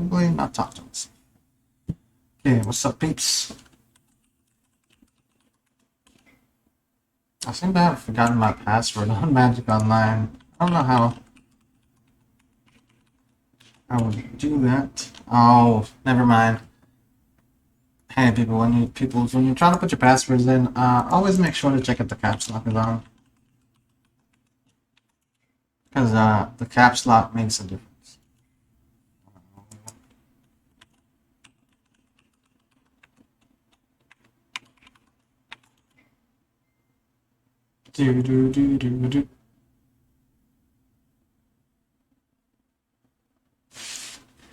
Probably not talk to us. Okay, what's up, peeps? I seem to have forgotten my password on Magic Online. I don't know how I would do that. Oh, never mind. Hey, people, when you're trying to put your passwords in, always make sure to check if the caps lock is on. Because the caps lock makes a difference.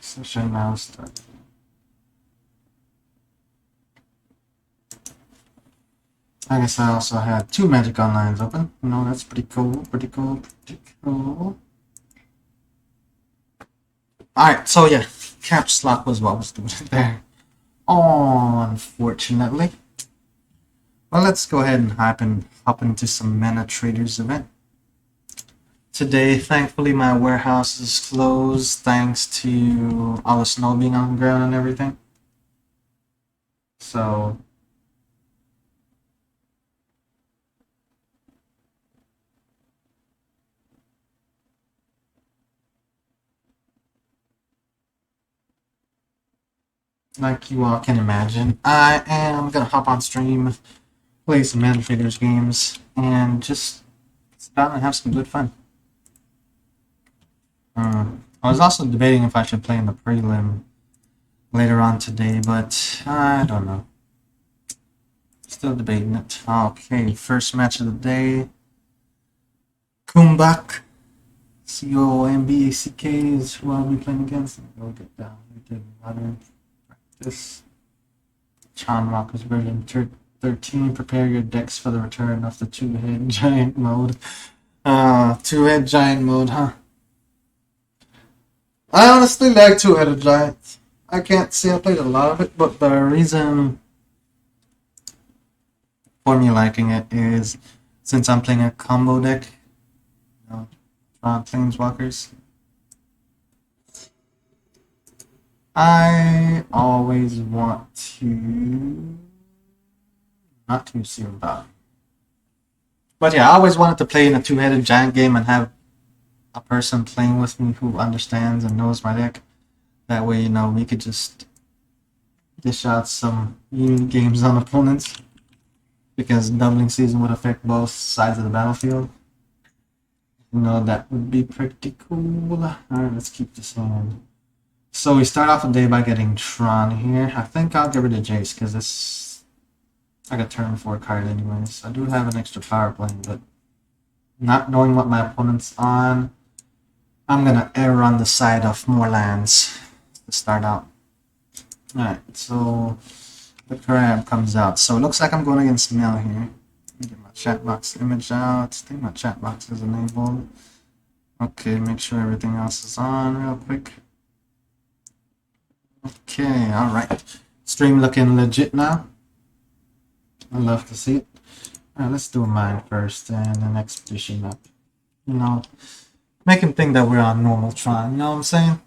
Session now start. I guess I also had 2 Magic Onlines open. You know, that's pretty cool, pretty cool, pretty cool. Alright, so yeah, caps lock was what was doing there. Unfortunately. Well, let's go ahead and hop into some Mana Traders event. Today, thankfully, my warehouse is closed thanks to all the snow being on the ground and everything. So, like you all can imagine, I am gonna hop on stream, play some Mana Traders games, and just sit down and have some good fun. I was also debating if I should play in the prelim later on today, but I don't know. Still debating it. Okay, first match of the day. Kumbak. C-O-M-B-A-C-K is who I'll be playing against. Go get down. We did modern practice. Chanrocker's version 13. Prepare your decks for the return of the two-head giant mode. Two-head giant mode, huh? I honestly like two-headed giants. I can't say I played a lot of it, but the reason for me liking it is since I'm playing a combo deck, you know, Planeswalkers, I always want to not too soon about it. But yeah, I always wanted to play in a two-headed giant game and have a person playing with me who understands and knows my deck. That way, you know, we could just dish out some unique games on opponents. Because doubling season would affect both sides of the battlefield. You know, that would be pretty cool. Alright, let's keep this on. So we start off the day by getting Tron here. I think I'll get rid of Jace because this like a turn 4 card anyways. I do have an extra power plane, but not knowing what my opponent's on, I'm gonna err on the side of more lands to start out. Alright, so the crab comes out. So it looks like I'm going against Mel here. Let me get my chat box image out. I think my chat box is enabled. Okay, make sure everything else is on real quick. Okay, alright. Stream looking legit now. I love to see it. Alright, let's do a mine first and an expedition up. You know, make him think that we're on normal Tron, you know what I'm saying?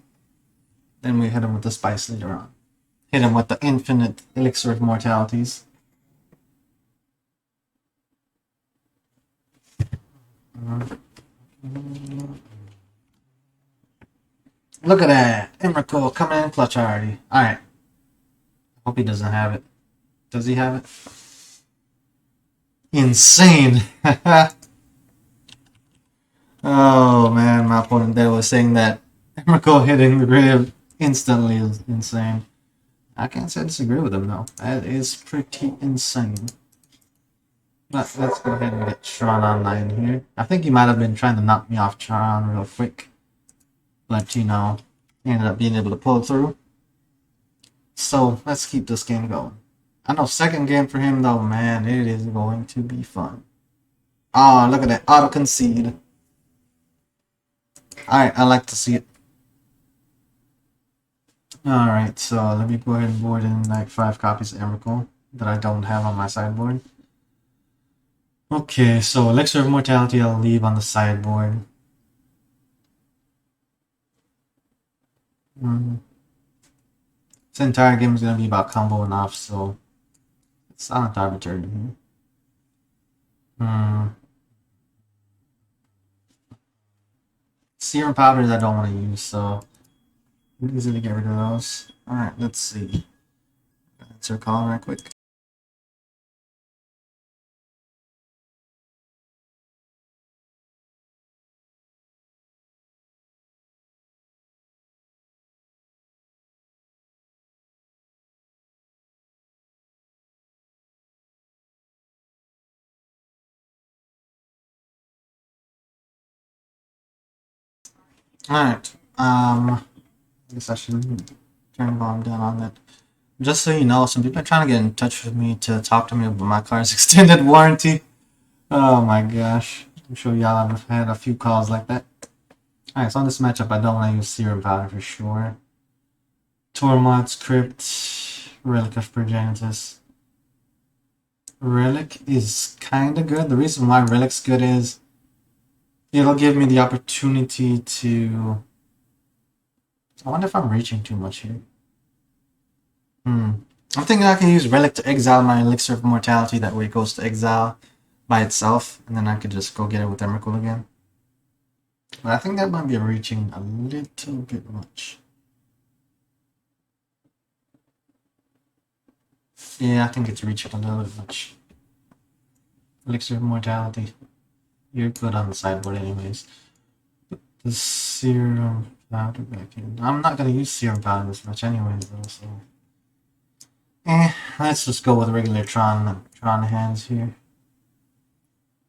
Then we hit him with the spice later on. Hit him with the infinite elixir of mortalities. Look at that. Emrakul coming in clutch already. Alright. Hope he doesn't have it. Does he have it? Insane. Oh man, my opponent there was saying that Emrakul hitting the grave instantly is insane. I can't say I disagree with him though. That is pretty insane. But let's go ahead and get Tron online here. I think he might have been trying to knock me off Tron real quick. But you know, he ended up being able to pull through. So let's keep this game going. I know second game for him though, man, it is going to be fun. Oh, look at that. Auto concede. Alright, I like to see it. Alright, so let me go ahead and board in like 5 copies of Emrakul that I don't have on my sideboard. Okay, so Elixir of Mortality I'll leave on the sideboard. This entire game is gonna be about combo and off, so it's not arbitrary here. Serum powders I don't want to use, so easily get rid of those. Alright, let's see. Answer a call right quick. Alright, I guess I should turn volume down on that. Just so you know, some people are trying to get in touch with me to talk to me about my car's extended warranty. Oh my gosh. I'm sure y'all have had a few calls like that. Alright, so on this matchup, I don't want to use Serum Powder for sure. Tormod's Crypt, Relic of Progenitus. Relic is kinda good. The reason why Relic's good is it'll give me the opportunity to... I wonder if I'm reaching too much here. I'm thinking I can use Relic to exile my Elixir of Mortality, that way it goes to exile by itself, and then I could just go get it with Emrakul again. But I think that might be reaching a little bit much. Yeah, I think it's reaching a little bit much. Elixir of Mortality. You're good on the sideboard anyways. Put the Serum Powder back in. I'm not gonna use Serum Powder this much anyways though, so... let's just go with regular Tron hands here.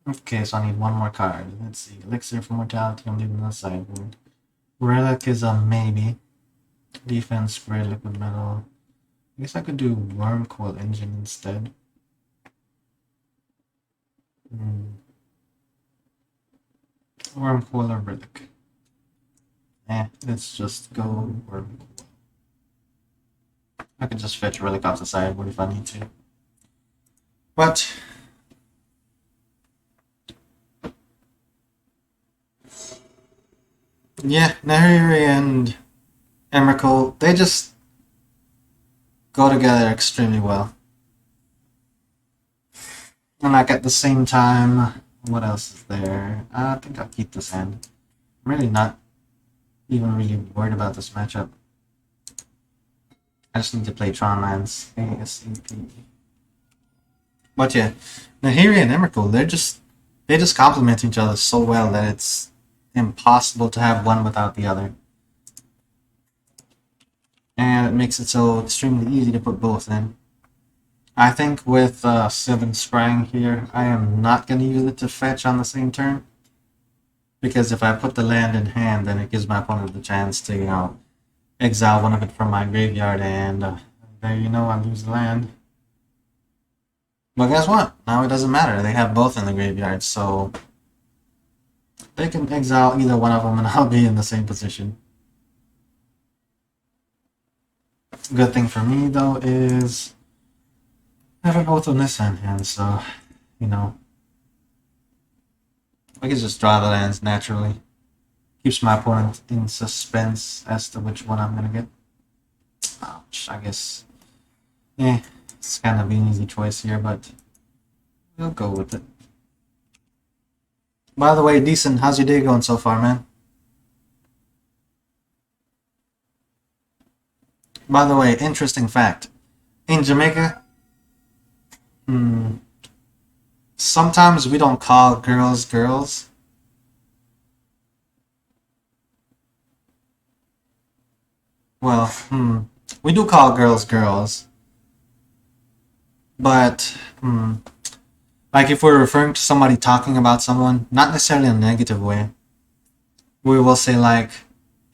Okay, so I need one more card. Let's see. Elixir for Mortality, I'm leaving the sideboard. Relic is a maybe. Defense, Spray, Liquid Metal. I guess I could do Wormcoil Engine instead. Wormcoil or Relic. Let's just go Wormcoil. I could just fetch Relic off the sideboard if I need to. But yeah, Nahiri and Emrakul, they just go together extremely well. And like at the same time, what else is there? I think I'll keep this hand. I'm really not even really worried about this matchup. I just need to play Tron lands ASAP. But yeah, Nahiri and Emrakul, they just complement each other so well that it's impossible to have one without the other. And it makes it so extremely easy to put both in. I think with 7 Sprang here, I am not going to use it to fetch on the same turn. Because if I put the land in hand, then it gives my opponent the chance to, you know, exile one of it from my graveyard, and there you know, I lose the land. But guess what? Now it doesn't matter. They have both in the graveyard, so they can exile either one of them and I'll be in the same position. Good thing for me, though, is I have both on this hand, so, you know, I can just draw the lands naturally. Keeps my opponent in suspense as to which one I'm gonna get. Ouch, I guess. It's kind of an easy choice here, but we'll go with it. By the way, Decent, how's your day going so far, man? By the way, interesting fact. In Jamaica, sometimes we don't call girls girls. Well, we do call girls girls. But, like if we're referring to somebody talking about someone, not necessarily in a negative way, we will say like,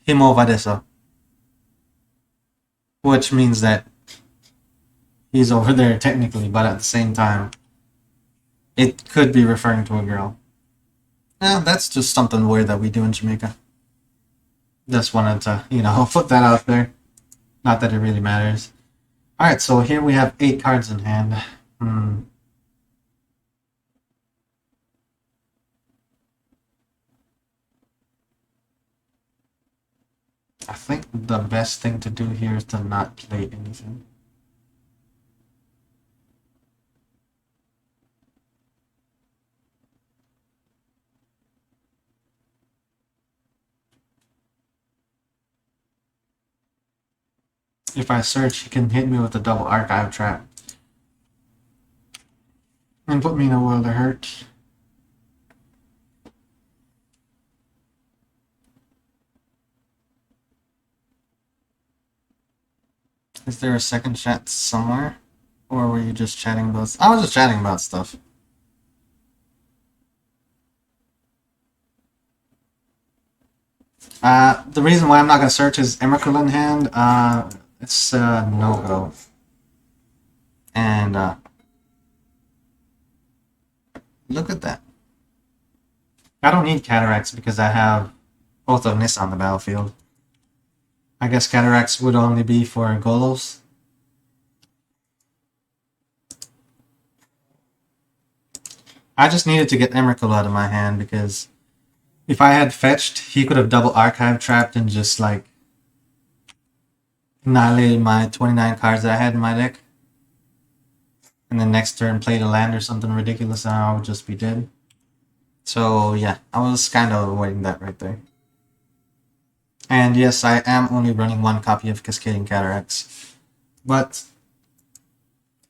himo vadesa. Which means that he's over there technically, but at the same time, it could be referring to a girl. That's just something weird that we do in Jamaica. Just wanted to, you know, put that out there. Not that it really matters. Alright, so here we have 8 cards in hand. I think the best thing to do here is to not play anything. If I search, he can hit me with a double archive trap and put me in a world of hurt. Is there a second chat somewhere? Or were you just chatting about... I was just chatting about stuff. The reason why I'm not going to search is Emrakul in hand. It's no-go. And look at that. I don't need Cataracts because I have both of Nis on the battlefield. I guess Cataracts would only be for Golos. I just needed to get Emrakul out of my hand because if I had fetched, he could have double archive trapped and just like annihilated my 29 cards that I had in my deck. And then next turn played a land or something ridiculous and I would just be dead. So yeah, I was kind of avoiding that right there. And yes, I am only running one copy of Cascading Cataracts. But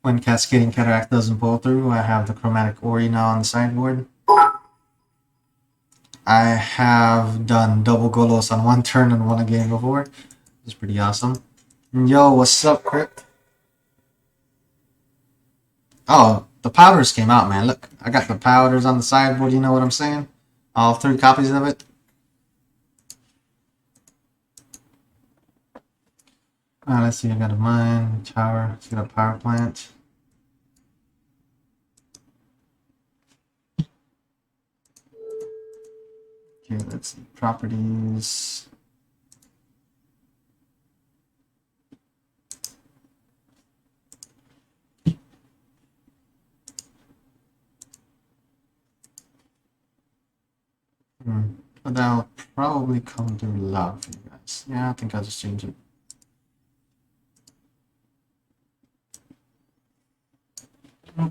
when Cascading Cataract doesn't pull through, I have the Chromatic Ori now on the sideboard. I have done double Golos on one turn and won a game before. It's pretty awesome. Yo, what's up, Crypt? Oh, the powders came out, man. Look, I got the powders on the sideboard, you know what I'm saying? All 3 copies of it. Let's see, I got a mine, tower, let's get a power plant. Okay, let's see, properties. But that'll probably come through loud for you guys. Yeah, I think I'll just change it.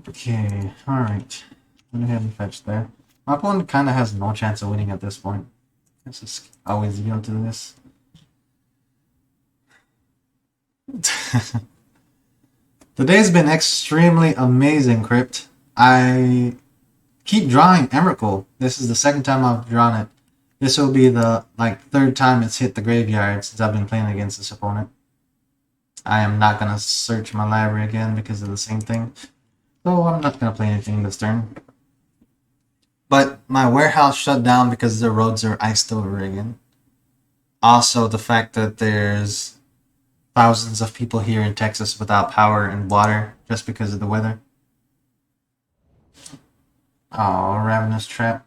Okay, alright. Go ahead and fetch there. My opponent kind of has no chance of winning at this point. Let's just always yield to this. Today's been extremely amazing, Crypt. I keep drawing Emrakul. This is the second time I've drawn it. This will be the 3rd time it's hit the graveyard since I've been playing against this opponent. I am not going to search my library again because of the same thing. So I'm not going to play anything this turn. But my warehouse shut down because the roads are iced over again. Also, the fact that there's thousands of people here in Texas without power and water just because of the weather. Oh, Ravenous Trap.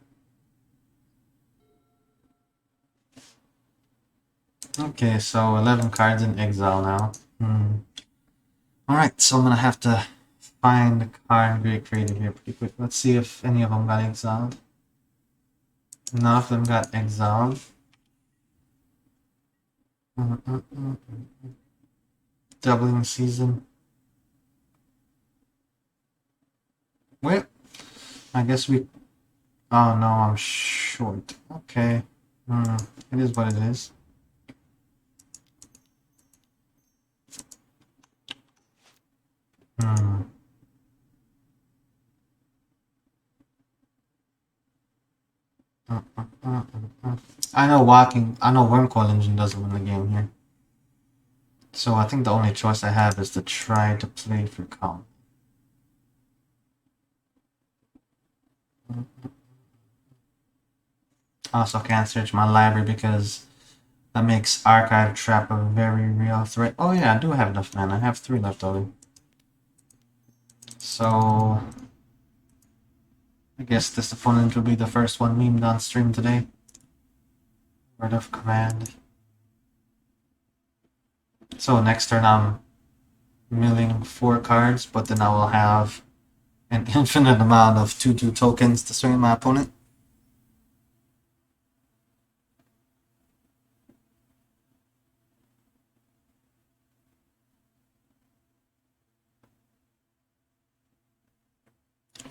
Okay, so 11 cards in exile now. Alright, so I'm going to have to find the card and get creative here pretty quick. Let's see if any of them got exiled. None of them got exiled. Doubling season. Wait. I guess we... Oh no, I'm short. Okay. It is what it is. I know Wormcoil Engine doesn't win the game here. So I think the only choice I have is to try to play for calm. I also can't search my library because that makes Archive Trap a very real threat. Oh yeah, I do have enough mana. I have 3 left over. So I guess this opponent will be the first one memed on stream today. Word of command. So next turn I'm milling 4 cards, but then I will have an infinite amount of 2/2 tokens to swing at my opponent.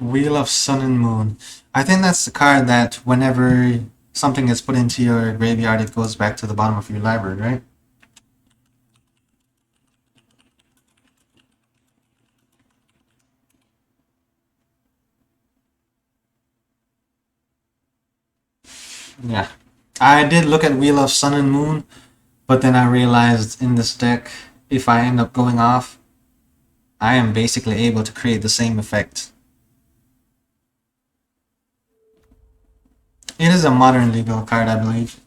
Wheel of Sun and Moon. I think that's the card that whenever something is put into your graveyard, it goes back to the bottom of your library, right? Yeah. I did look at Wheel of Sun and Moon, but then I realized in this deck, if I end up going off, I am basically able to create the same effect. It is a modern legal card, I believe.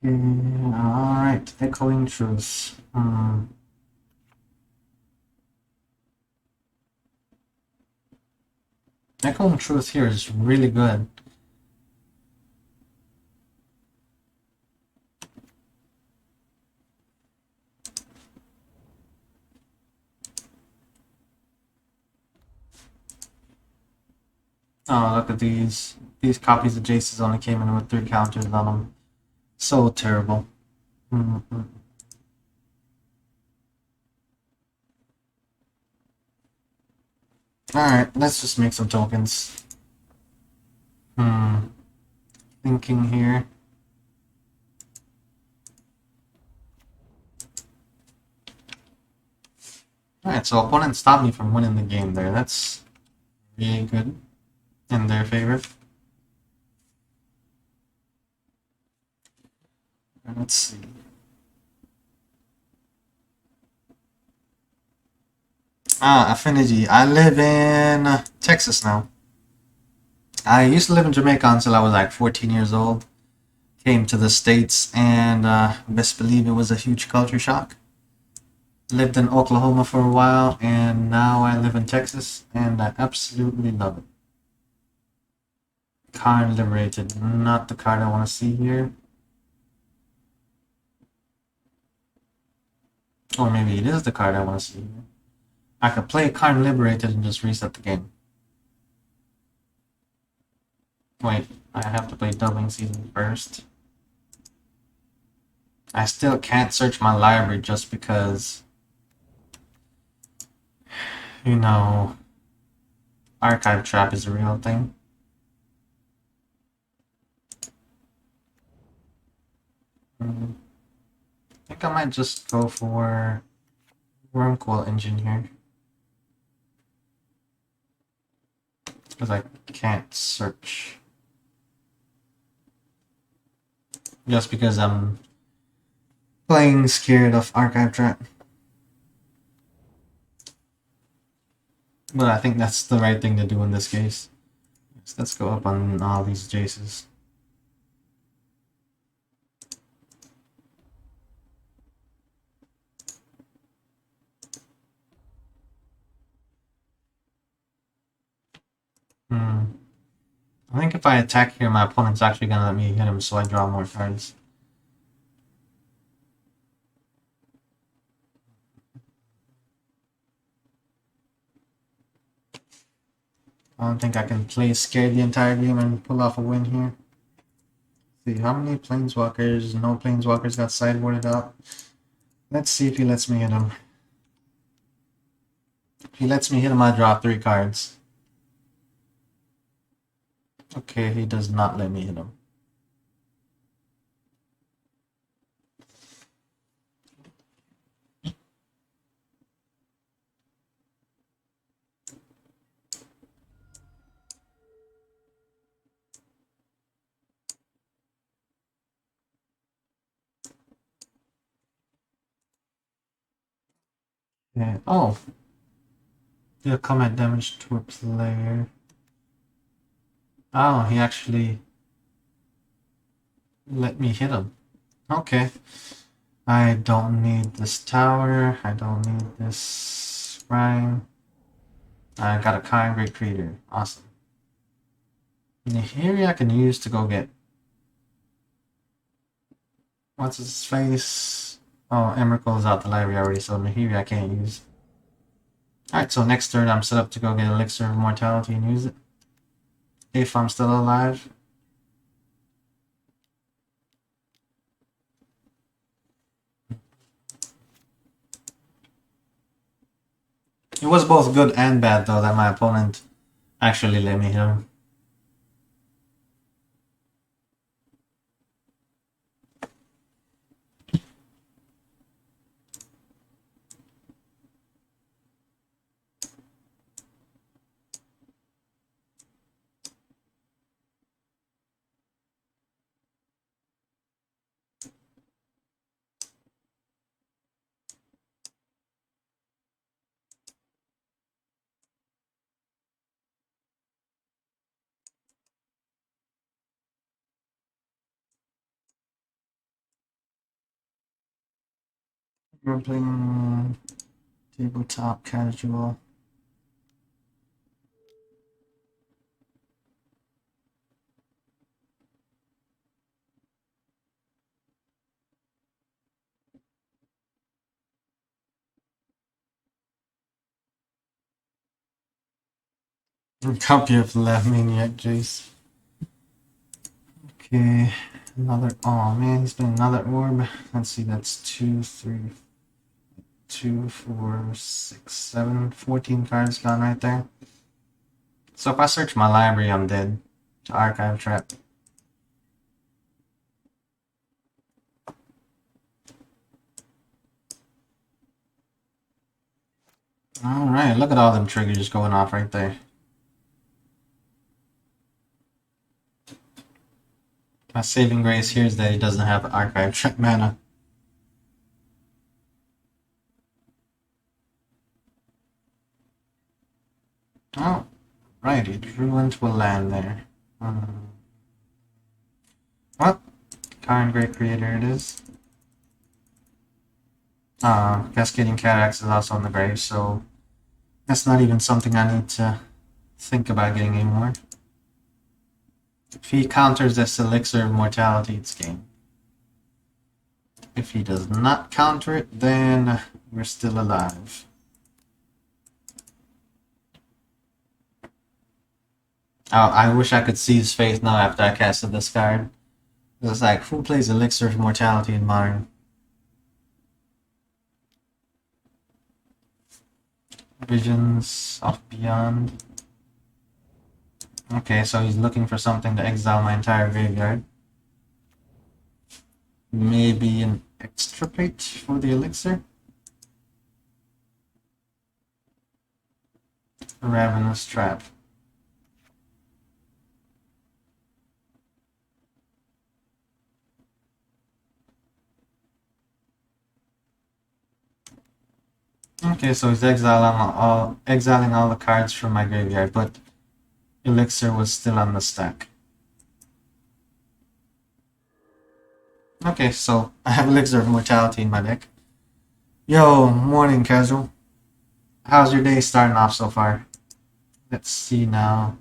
Alright, Echoing Truth. Echoing Truth here is really good. Oh, look at these. These copies of Jace's only came in with 3 counters on them. So terrible. Alright, let's just make some tokens. Thinking here. Alright, so opponent stopped me from winning the game there. That's really good in their favor. Let's see. Affinity. I live in Texas now. I used to live in Jamaica until I was like 14 years old. Came to the States and best believe it was a huge culture shock. Lived in Oklahoma for a while and now I live in Texas and I absolutely love it. Card Liberated. Not the card I want to see here. Or maybe it is the card I want to see here. I could play Card Liberated and just reset the game. Wait, I have to play Doubling Season first. I still can't search my library just because, you know, Archive Trap is a real thing. I think I might just go for Wormcoil Engine here. Because I can't search. Just because I'm playing scared of Archive Trap. But I think that's the right thing to do in this case. So let's go up on all these Jaces. I think if I attack here, my opponent's actually gonna let me hit him, so I draw more cards. I don't think I can play scared the entire game and pull off a win here. Let's see, how many Planeswalkers? No Planeswalkers got sideboarded out. Let's see if he lets me hit him. If he lets me hit him, I draw 3 cards. Okay, he does not let me hit him. Yeah. Oh. Deal combat damage to a player. Oh, he actually let me hit him. Okay. I don't need this tower. I don't need this. Prime. I got a kind great creator. Awesome. Here I can use to go get. What's his face? Oh, Emerald's out the library already, so Nahiri I can't use. Alright, so next turn I'm set up to go get Elixir of Immortality and use it. If I'm still alive. It was both good and bad though that my opponent actually let me hit him. We're playing tabletop casual. Copy of Left Maniac Jace. Okay, another. Oh man, he's been another orb. Let's see, that's 2, 3, 2, 4, 6, 7, 14 cards gone right there. So if I search my library, I'm dead. To archive trap. Alright, look at all them triggers going off right there. My saving grace here is that he doesn't have archive trap mana. Oh, right, he drew into a land there. Well, Kind Great Creator it is. Cascading Cataracts is also on the grave, so that's not even something I need to think about getting anymore. If he counters this Elixir of Mortality, it's game. If he does not counter it, then we're still alive. Oh, I wish I could see his face now after I casted this card. It's like, who plays Elixir of Mortality in Modern? Visions of Beyond. Okay, so he's looking for something to exile my entire graveyard. Maybe an extirpate for the elixir? Ravenous Trap. Okay, so he's exiling all the cards from my graveyard, but elixir was still on the stack. Okay, so I have Elixir of Mortality in my deck. Yo, morning casual. How's your day starting off so far? Let's see now.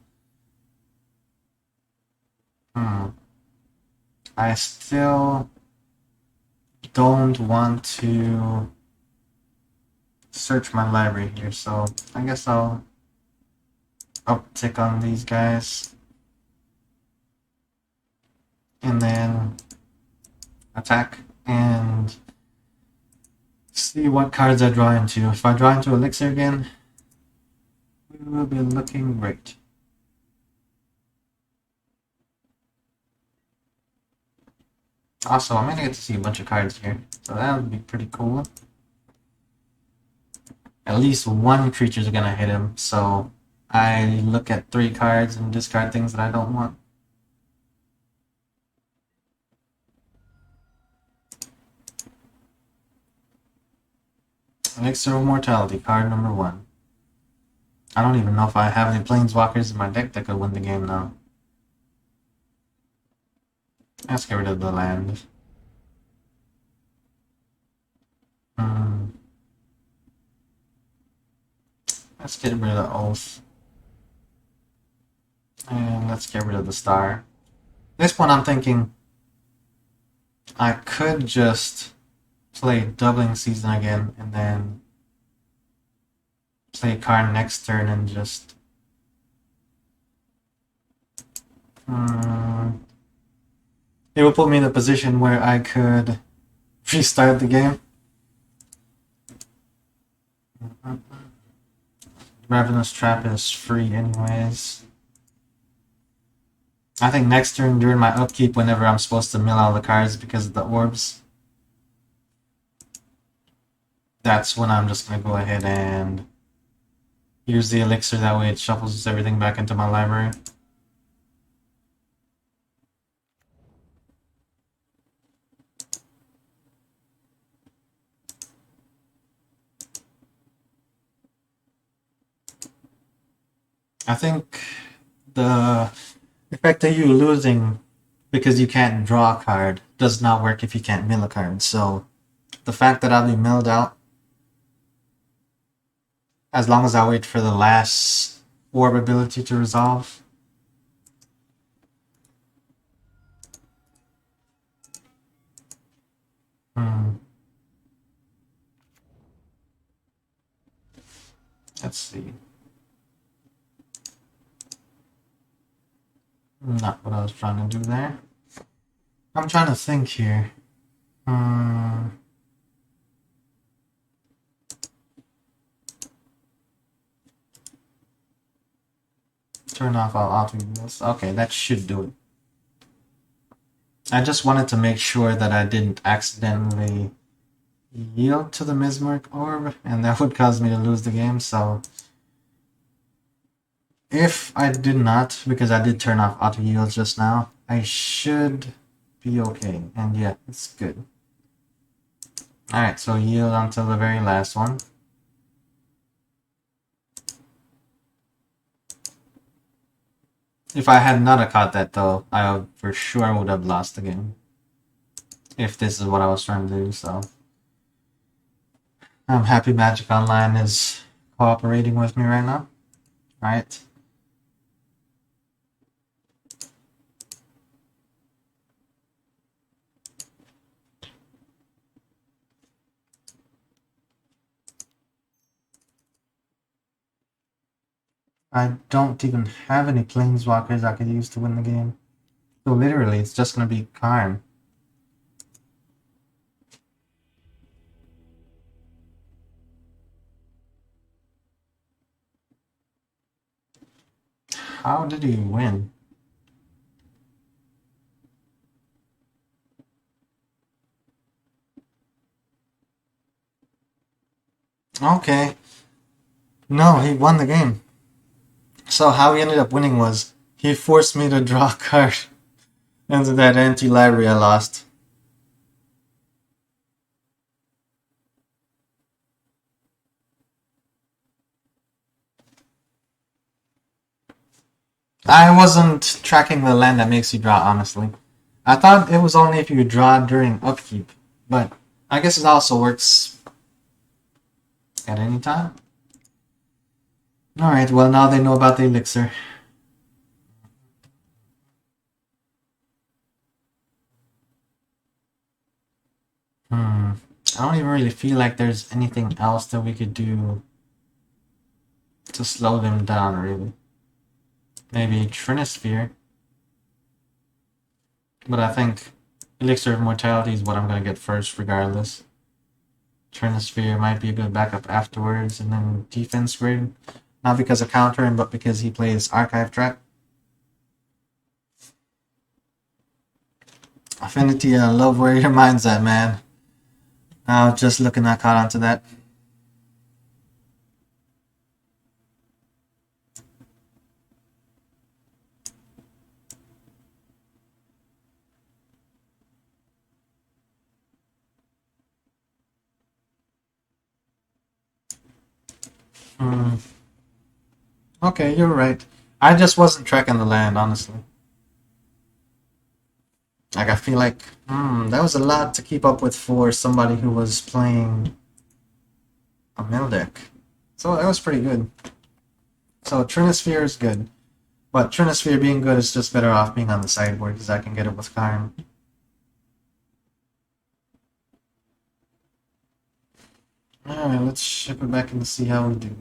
I still don't want to search my library here, so I guess I'll uptick on these guys. And then attack and see what cards I draw into. If I draw into Elixir again, we will be looking great. Also, I'm gonna get to see a bunch of cards here, so that would be pretty cool. At least one creature's gonna hit him, so I look at 3 cards and discard things that I don't want. Elixir of Mortality, card number 1. I don't even know if I have any Planeswalkers in my deck that could win the game now. Let's get rid of the land. Let's get rid of the Oath. And let's get rid of the Star. This one I'm thinking I could just play Doubling Season again and then play Karn next turn and just... it will put me in a position where I could restart the game. Ravenous Trap is free anyways. I think next turn during my upkeep, whenever I'm supposed to mill out the cards because of the orbs, that's when I'm just going to go ahead and use the elixir. That way it shuffles everything back into my library. I think the effect of you losing because you can't draw a card does not work if you can't mill a card. So the fact that I'll be milled out, as long as I wait for the last orb ability to resolve. Let's see. Not what I was trying to do there. I'm trying to think here. Turn off all auto use. Okay, that should do it. I just wanted to make sure that I didn't accidentally yield to the Mesmeric Orb, and that would cause me to lose the game, so... If I did not, because I did turn off auto yield just now, I should be okay. And yeah, it's good. Alright, so yield until the very last one. If I had not caught that though, I for sure would have lost the game. If this is what I was trying to do, so... I'm happy Magic Online is cooperating with me right now. Alright. I don't even have any Planeswalkers I could use to win the game. So literally, it's just going to be Karn. How did he win? Okay. No, he won the game. So how he ended up winning was he forced me to draw a card into that empty library I lost. I wasn't tracking the land that makes you draw, honestly. I thought it was only if you draw during upkeep, but I guess it also works at any time. Alright, well now they know about the elixir. I don't even really feel like there's anything else that we could do to slow them down, really. Maybe Trinisphere. But I think Elixir of Mortality is what I'm going to get first, regardless. Trinisphere might be a good backup afterwards, and then Defense Grid. Not because of countering, but because he plays Archive Trap. Affinity, I love where your mind's at, man. Just looking, I caught onto that. Okay, you're right. I just wasn't tracking the land, honestly. Like, I feel like, that was a lot to keep up with for somebody who was playing a mill deck. So that was pretty good. So Trinisphere is good. But Trinisphere being good is just better off being on the sideboard because I can get it with Karn. Alright, let's ship it back in to see how we do.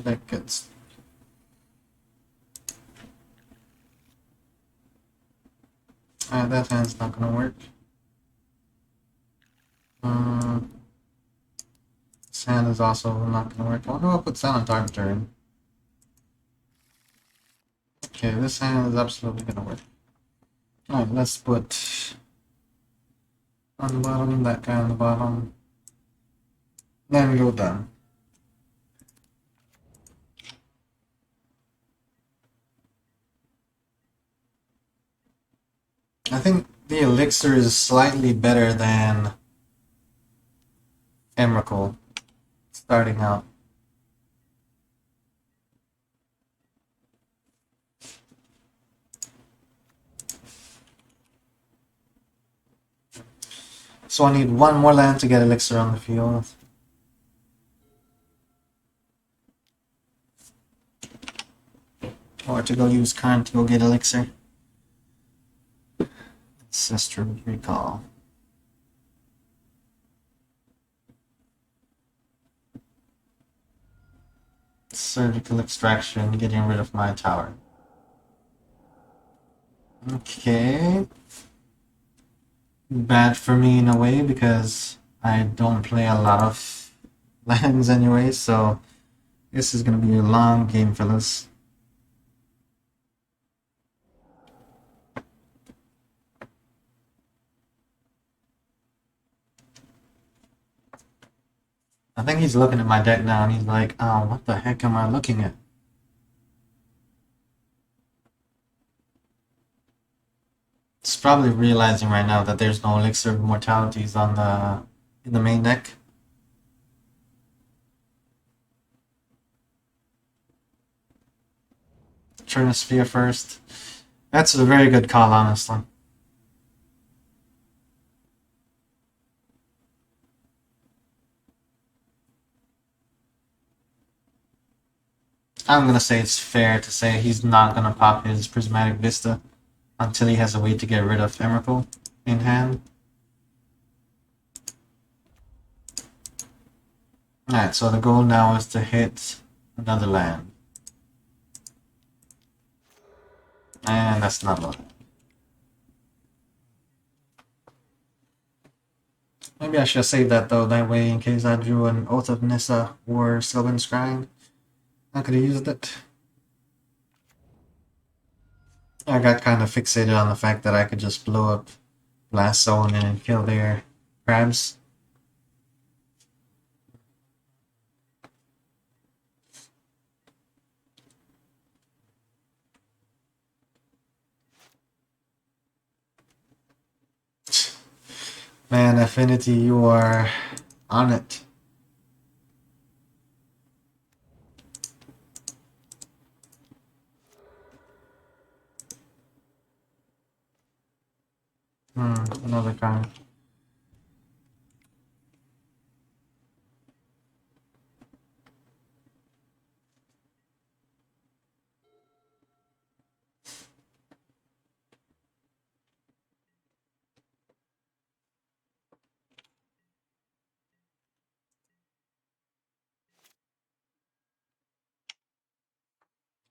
That gets. That hand's not gonna work. This hand is also not gonna work. I wonder what puts that on target turn. Okay, this hand is absolutely gonna work. Alright, let's put on the bottom, that guy on the bottom. Then go down. I think the elixir is slightly better than Emrakul starting out. So I need one more land to get elixir on the field. Or to go use Karn to go get elixir. Ancestral Recall. Surgical Extraction, getting rid of my tower. Okay. Bad for me in a way because I don't play a lot of lands anyway, so this is going to be a long game, fellas. I think he's looking at my deck now and he's like, oh, what the heck am I looking at? He's probably realizing right now that there's no elixir of mortalities on in the main deck. Trinisphere first. That's a very good call, honestly. I'm gonna say it's fair to say he's not gonna pop his Prismatic Vista until he has a way to get rid of Emrakul in hand. Alright, so the goal now is to hit another land. And that's not loaded. Maybe I should save that though, that way in case I drew an Oath of Nissa or Sylvan Scrying, I could have used it. I got kind of fixated on the fact that I could just blow up Blast Zone and kill their crabs. Man, Affinity, you are on it. Another kind.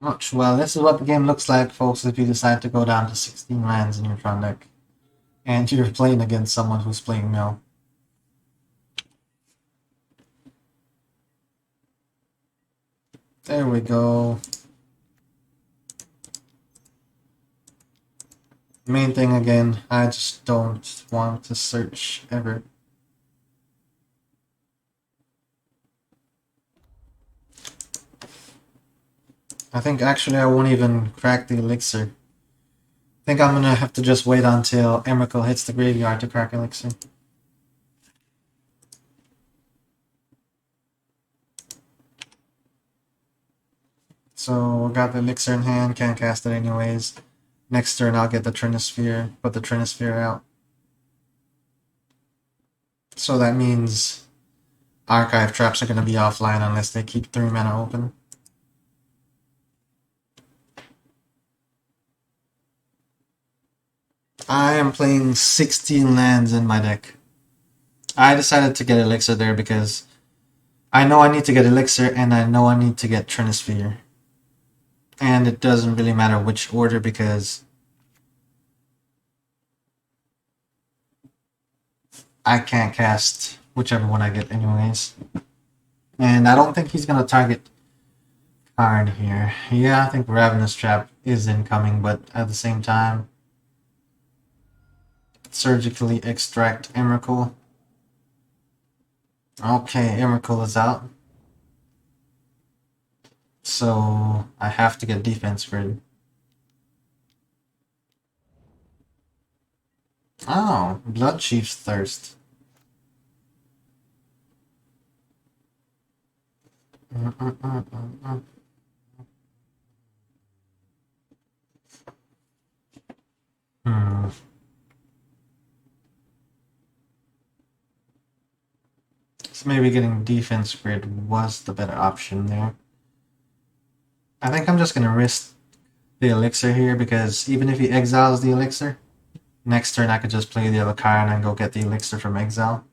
Ouch. Well, this is what the game looks like, folks, if you decide to go down to 16 lands in your front deck. And you're playing against someone who's playing mill. There we go. Main thing again, I just don't want to search ever. I think actually I won't even crack the elixir. I think I'm gonna have to just wait until Emrakul hits the graveyard to crack elixir. So got the elixir in hand, can't cast it anyways. Next turn I'll get the Trinisphere, put the Trinisphere out. So that means archive traps are going to be offline unless they keep 3 mana open. I am playing 16 lands in my deck. I decided to get elixir there because I know I need to get elixir and I know I need to get Trinisphere. And it doesn't really matter which order because I can't cast whichever one I get anyways. And I don't think he's going to target card here. Yeah, I think Ravenous Trap is incoming, but at the same time, surgically extract Emrakul. Okay, Emrakul is out. So I have to get defense grid. Oh, Blood Chief's Thirst. Hmm. So maybe getting defense grid was the better option there. I think I'm just gonna risk the elixir here because even if he exiles the elixir, next turn I could just play the other card and go get the elixir from exile.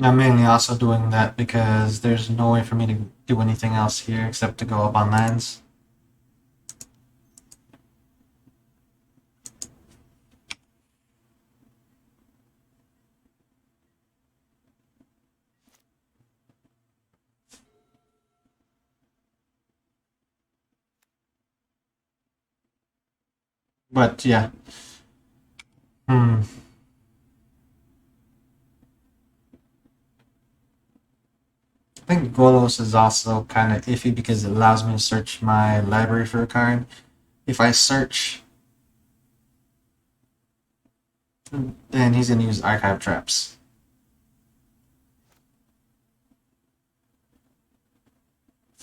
I'm mainly also doing that because there's no way for me to do anything else here except to go up on lands. But yeah. I think Golos is also kind of iffy because it allows me to search my library for a card. If I search, then he's going to use archive traps.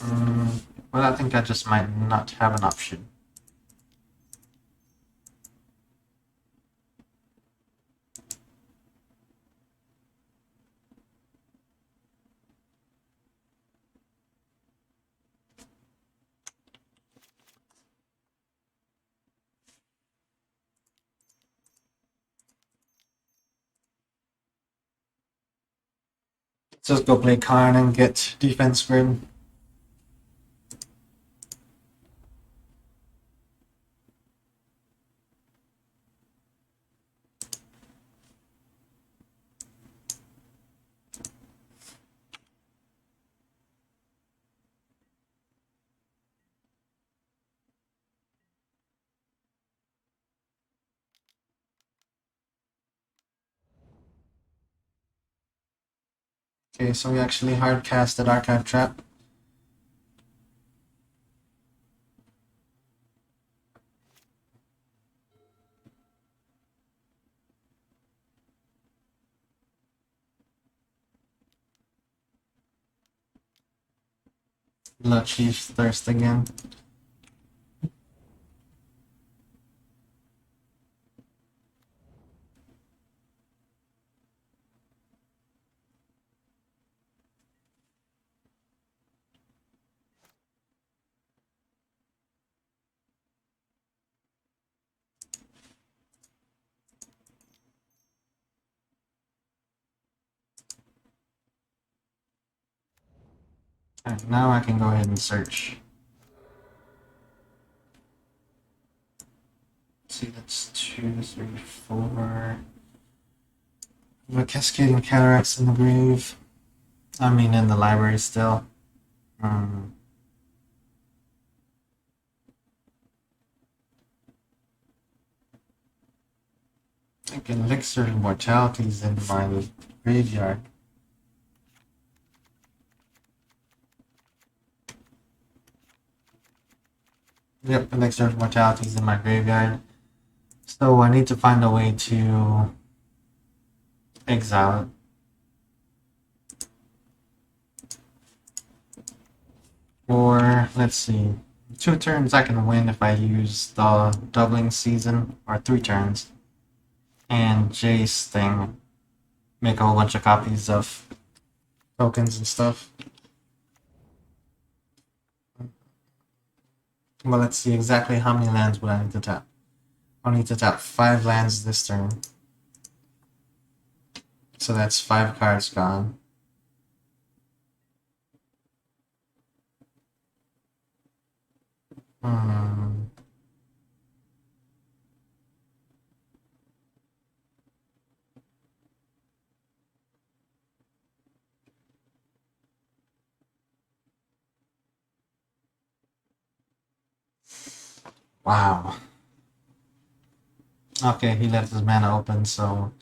But I think I just might not have an option. Just go play Karn and get defense grid. Okay, so we actually hard casted archive trap. Blood Chief's Thirst again. Alright, now I can go ahead and search. Let's see, that's 2, 3, 4. The Cascading Cataracts in the grave. I mean, in the library still. I think Elixir of Mortality is in my graveyard. Yep, Elixir of Mortality is in my graveyard. So I need to find a way to exile it. Or, let's see, 2 turns I can win if I use the doubling season, or 3 turns. And Jace thing, make a whole bunch of copies of tokens and stuff. Well, let's see exactly how many lands would I need to tap. I'll need to tap 5 lands this turn. So that's 5 cards gone. Wow. Okay, he left his mana open, so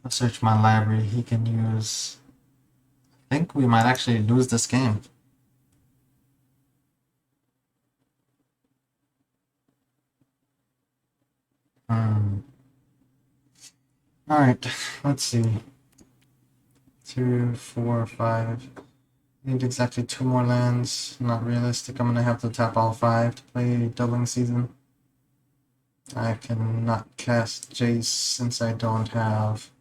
I'll search my library. He can use... I think we might actually lose this game. Alright, let's see. 2, 4, 5. Need exactly 2 more lands. Not realistic. I'm gonna have to tap all 5 to play doubling season. I cannot cast Jace since I don't have...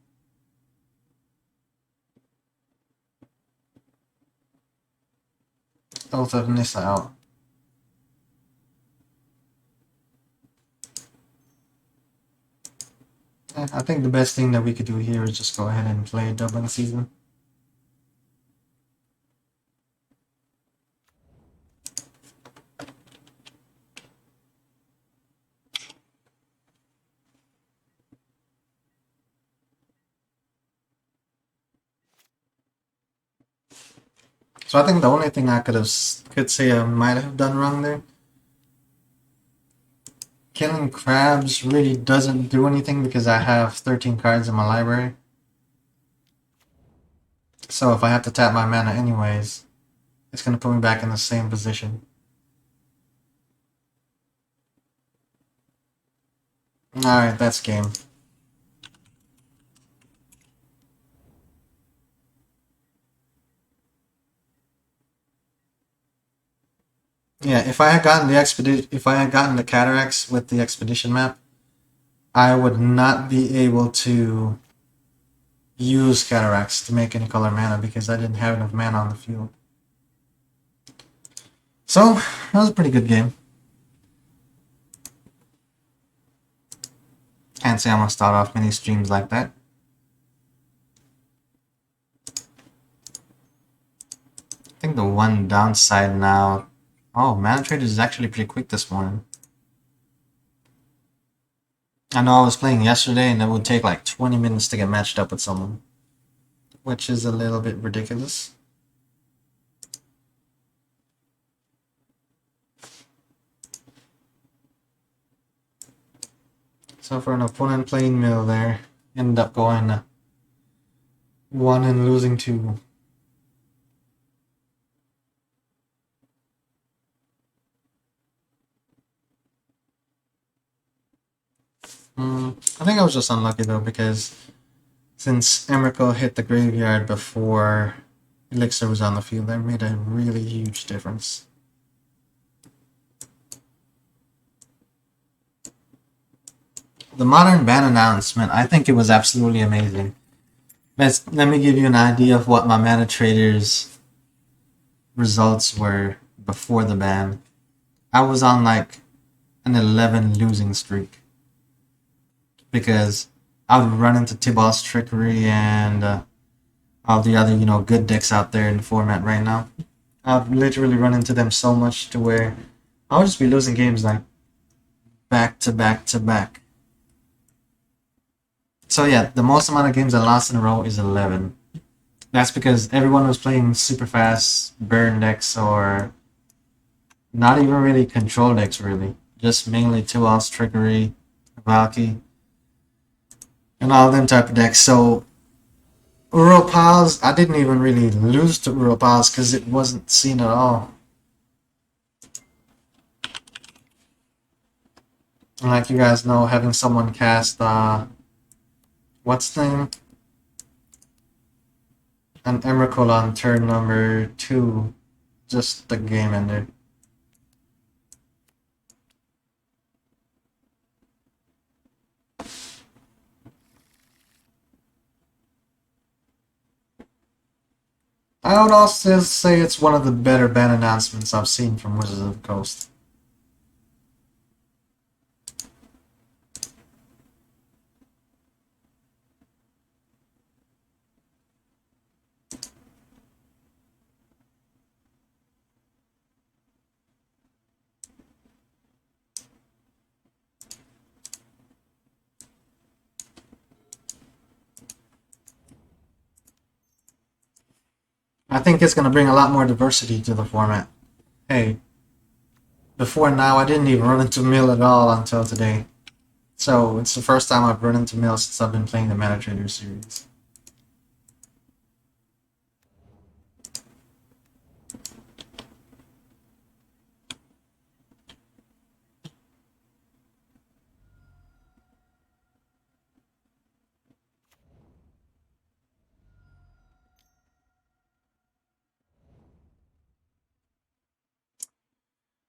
Oath of Nissa out. I think the best thing that we could do here is just go ahead and play doubling season. So I think the only thing I could say I might have done wrong there. Killing crabs really doesn't do anything because I have 13 cards in my library. So if I have to tap my mana anyways, it's gonna put me back in the same position. Alright, that's game. Yeah, if I had gotten the cataracts with the expedition map, I would not be able to use cataracts to make any color mana because I didn't have enough mana on the field. So that was a pretty good game. Can't say I'm gonna start off many streams like that. I think the one downside now... Oh, Mana Trader is actually pretty quick this morning. I know I was playing yesterday and it would take like 20 minutes to get matched up with someone, which is a little bit ridiculous. So for an opponent playing mill there, ended up going 1 and losing 2. I think I was just unlucky though because since Emrakul hit the graveyard before Elixir was on the field, that made a really huge difference. The modern ban announcement, I think it was absolutely amazing. Let me give you an idea of what my Mana Trader's results were before the ban. I was on like an 11 losing streak because I would run into Tibalt's Trickery and all the other, good decks out there in the format right now. I've literally run into them so much to where I'll just be losing games like back to back to back. So yeah, the most amount of games I lost in a row is 11. That's because everyone was playing super fast burn decks or not even really control decks really. Just mainly Tibalt's Trickery, Valky, and all them type of decks. So Uropals, I didn't even really lose to Uropals because it wasn't seen at all. And like you guys know, having someone cast what's the name? An Emrakul on turn number 2, just the game ended. I would also say it's one of the better ban announcements I've seen from Wizards of the Coast. I think it's going to bring a lot more diversity to the format. Hey, before now I didn't even run into Mill at all until today. So it's the first time I've run into Mill since I've been playing the Mana Trader series.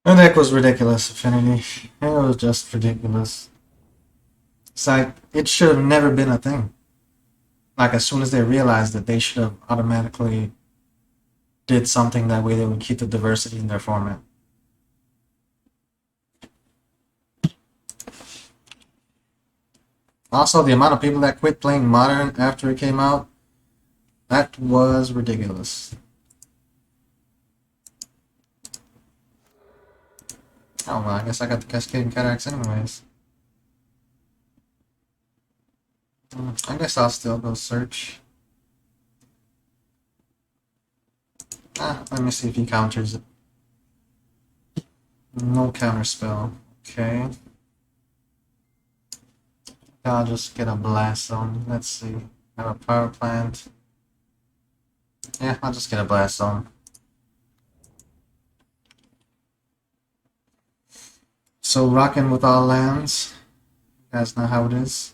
The deck was ridiculous, Affinity. It was just ridiculous. It's like, it should have never been a thing. Like, as soon as they realized that, they should have automatically did something that way they would keep the diversity in their format. Also, the amount of people that quit playing Modern after it came out, that was ridiculous. Oh well, I guess I got the Cascading Cataracts anyways. I guess I'll still go search. Let me see if he counters it. No counter spell. Okay. I'll just get a blast zone. Let's see. I have a power plant. Yeah, I'll just get a blast zone. So rocking with all lands. You guys know how it is.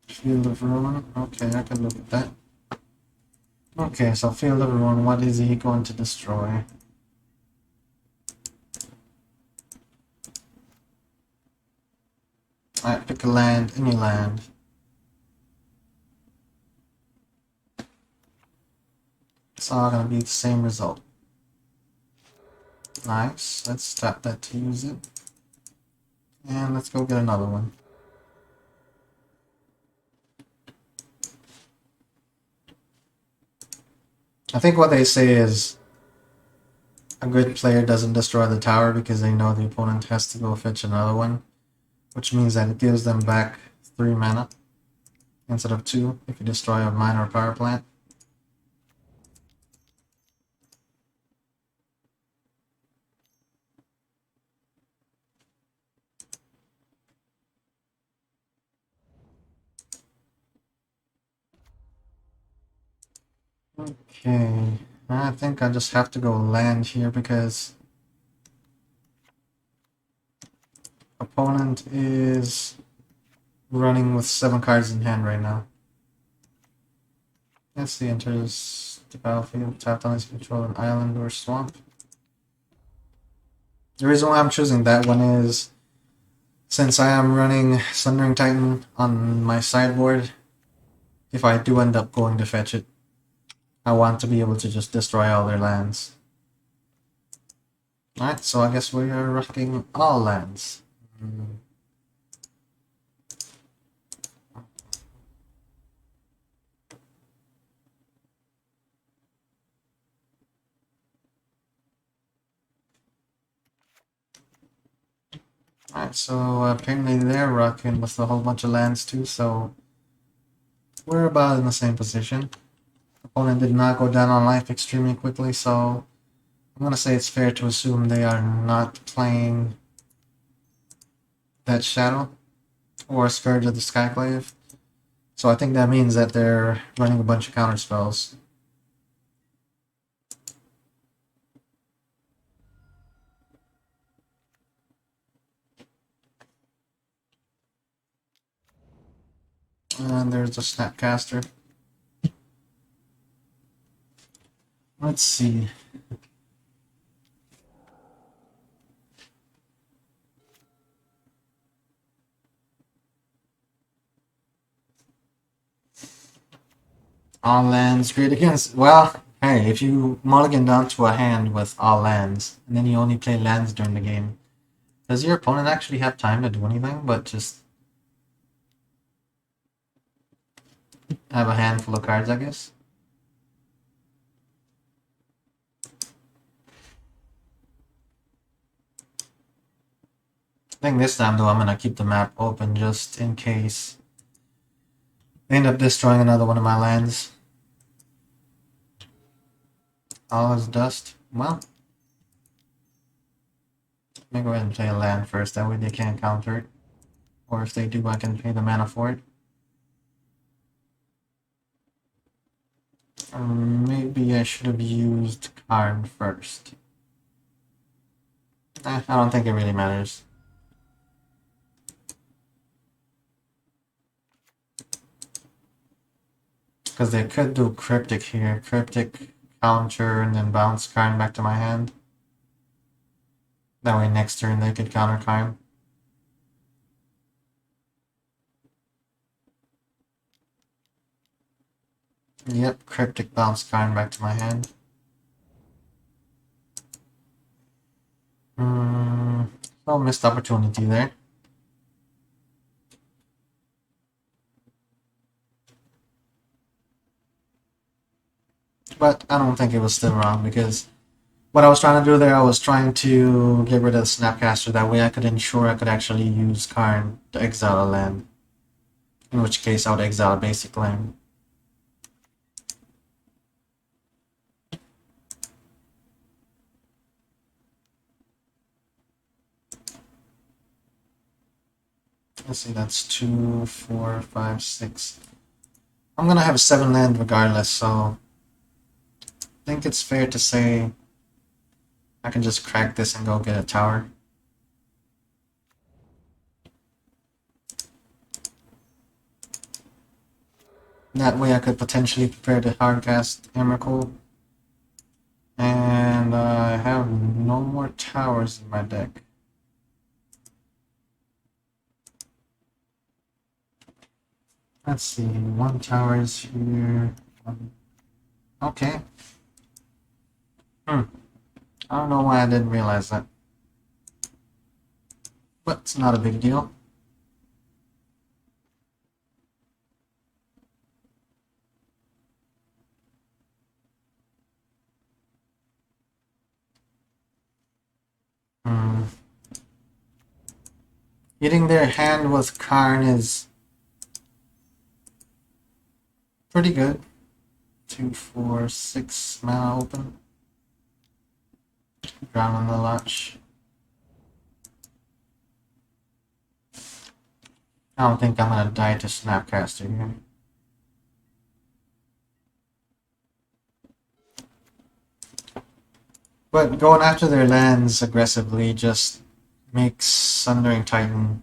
Field of Ruin. Okay, I can look at that. Okay, so Field of Ruin, what is he going to destroy? Alright, pick a land, any land. It's all gonna be the same result. Nice, let's tap that to use it. And let's go get another one. I think what they say is a good player doesn't destroy the tower because they know the opponent has to go fetch another one, which means that it gives them back 3 mana instead of 2 if you destroy a mine or power plant. Okay, I think I just have to go land here because opponent is running with 7 cards in hand right now. Let's see, enters the battlefield, tapped on his control an island or swamp. The reason why I'm choosing that one is since I am running Sundering Titan on my sideboard, if I do end up going to fetch it, I want to be able to just destroy all their lands. Alright, so I guess we are rocking all lands. Alright, so apparently they're rocking with a whole bunch of lands too, so we're about in the same position. Opponent did not go down on life extremely quickly, so I'm gonna say it's fair to assume they are not playing that Shadow or Scourge of the Skyclave. So I think that means that they're running a bunch of counter spells. And there's the Snapcaster. Let's see. All lands great against. Well, hey, if you mulligan down to a hand with all lands, and then you only play lands during the game, does your opponent actually have time to do anything but just have a handful of cards, I guess? I think this time, though, I'm gonna keep the map open just in case they end up destroying another one of my lands. All is dust. Well, let me go ahead and play a land first, that way they can't counter it. Or if they do, I can pay the mana for it. Or maybe I should have used Karn first. I don't think it really matters. Because they could do Cryptic here. Cryptic, counter, and then bounce Karn back to my hand. That way next turn they could counter Karn. Yep, Cryptic, bounce Karn back to my hand. No missed opportunity there. But I don't think it was still wrong, because what I was trying to do there, I was trying to get rid of the Snapcaster. That way I could ensure I could actually use Karn to exile a land. In which case I would exile a basic land. Let's see, that's 2, 4, 5, 6. I'm gonna have 7 land regardless, so I think it's fair to say I can just crack this and go get a tower. That way I could potentially prepare to hardcast Emrakul. And I have no more towers in my deck. Let's see, 1 tower is here. Okay. I don't know why I didn't realize that. But it's not a big deal. Getting their hand with Karn is pretty good. 2, 4, 6 mana open. Ground on the latch. I don't think I'm gonna die to Snapcaster here. But going after their lands aggressively just makes Sundering Titan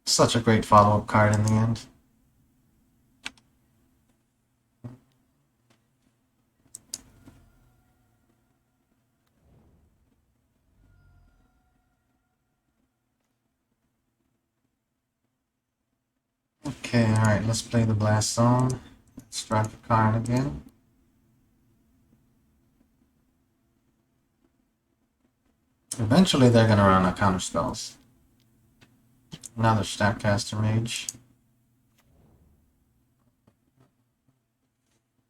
such a great follow-up card in the end. Okay, alright, let's play the Blast Zone. Let's drop a card again. Eventually they're gonna run out of counter spells. Another Snapcaster Mage.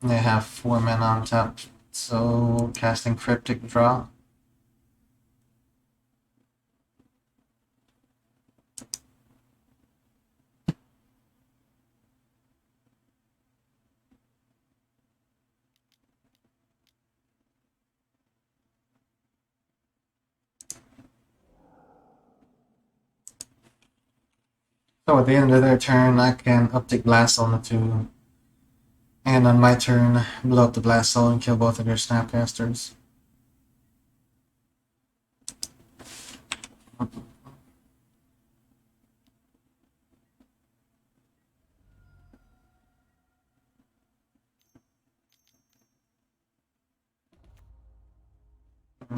They have 4 men on top, so casting Cryptic draw. So at the end of their turn, I can uptick Blast on the two. And on my turn, blow up the Blast Soul and kill both of their Snapcasters.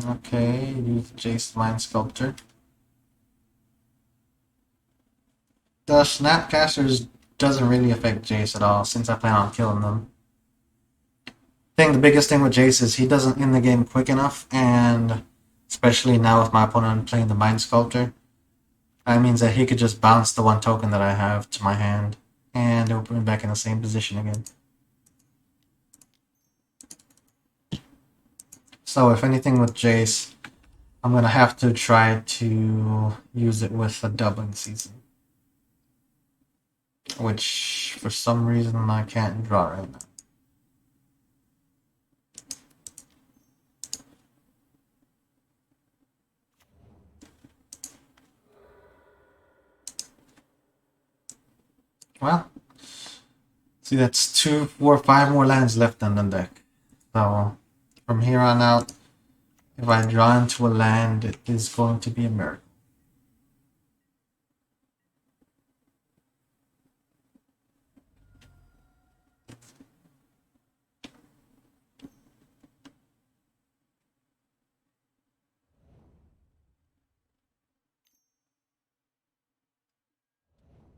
Okay, use Jace Mind Sculptor. The Snapcasters doesn't really affect Jace at all, since I plan on killing them. I think the biggest thing with Jace is he doesn't end the game quick enough, and especially now with my opponent playing the Mind Sculptor, that means that he could just bounce the one token that I have to my hand, and it will put me back in the same position again. So if anything with Jace, I'm gonna have to try to use it with a doubling season. Which, for some reason, I can't draw right now. Well, see, that's 2, 4, 5 more lands left on the deck. So, from here on out, if I draw into a land, it is going to be a miracle.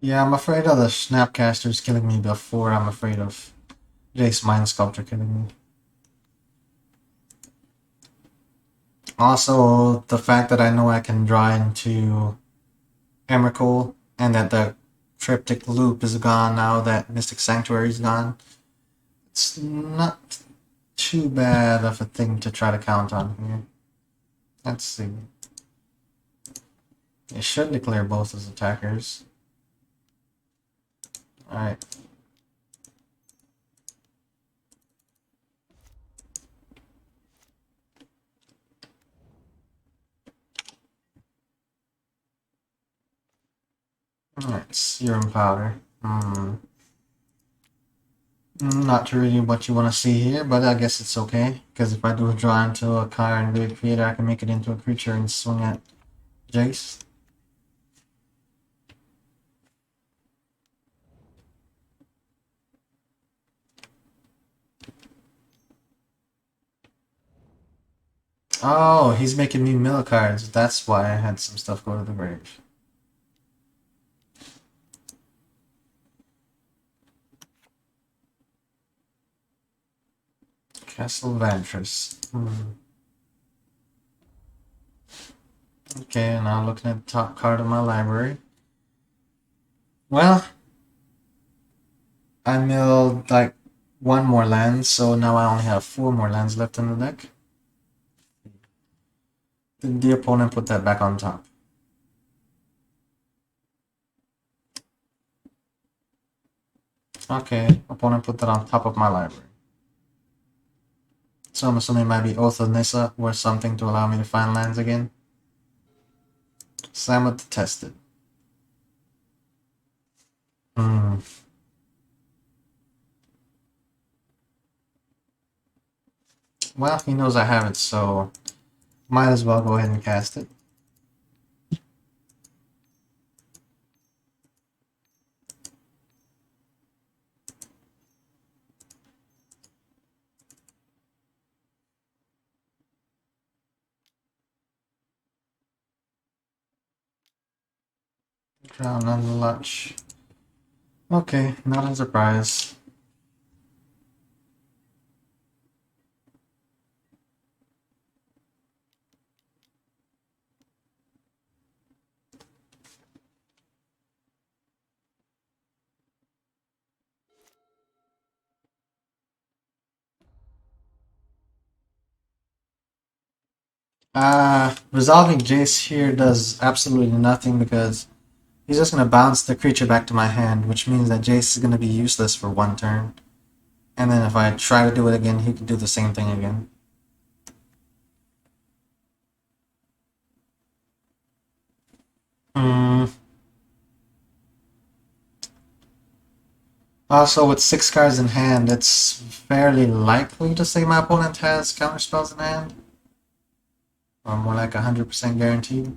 Yeah, I'm afraid of the Snapcasters killing me before I'm afraid of Jace Mind Sculptor killing me. Also, the fact that I know I can draw into Emrakul and that the Cryptic Loop is gone now that Mystic Sanctuary is gone, it's not too bad of a thing to try to count on here. Let's see. It should declare both as attackers. Alright. Alright, Serum Powder. Not really what you want to see here, but I guess it's okay. Because if I do draw into a card and do a creator, I can make it into a creature and swing at Jace. Oh, he's making me mill cards. That's why I had some stuff go to the grave. Castle Vantress. Okay, now looking at the top card of my library. Well, I milled like one more land, so now I only have 4 more lands left in the deck. Then the opponent put that back on top. Okay, opponent put that on top of my library. So I'm assuming it might be Oath of Nissa or something to allow me to find lands again. Samut to test it. Well, he knows I have it, so might as well go ahead and cast it. Crown on the Lutch. Okay, not a surprise. Resolving Jace here does absolutely nothing because he's just going to bounce the creature back to my hand, which means that Jace is going to be useless for 1 turn. And then if I try to do it again, he can do the same thing again. Also, with 6 cards in hand, it's fairly likely to say my opponent has counter spells in hand. Or more like 100% guaranteed.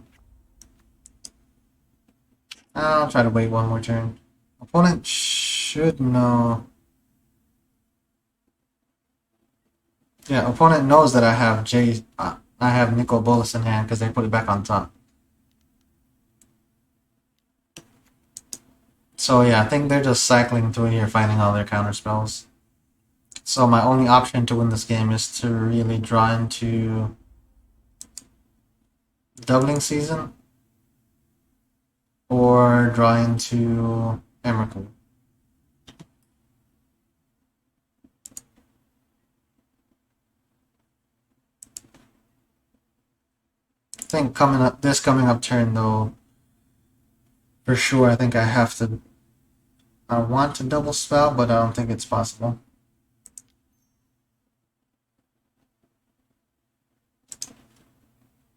I'll try to wait one more turn. Opponent should know. Yeah, opponent knows that I have I have Nicol Bolas in hand because they put it back on top. So yeah, I think they're just cycling through here, finding all their counter spells. So my only option to win this game is to really draw into Doubling Season or draw into Emrakul. I think this coming up turn though, for sure I think I want to double spell, but I don't think it's possible.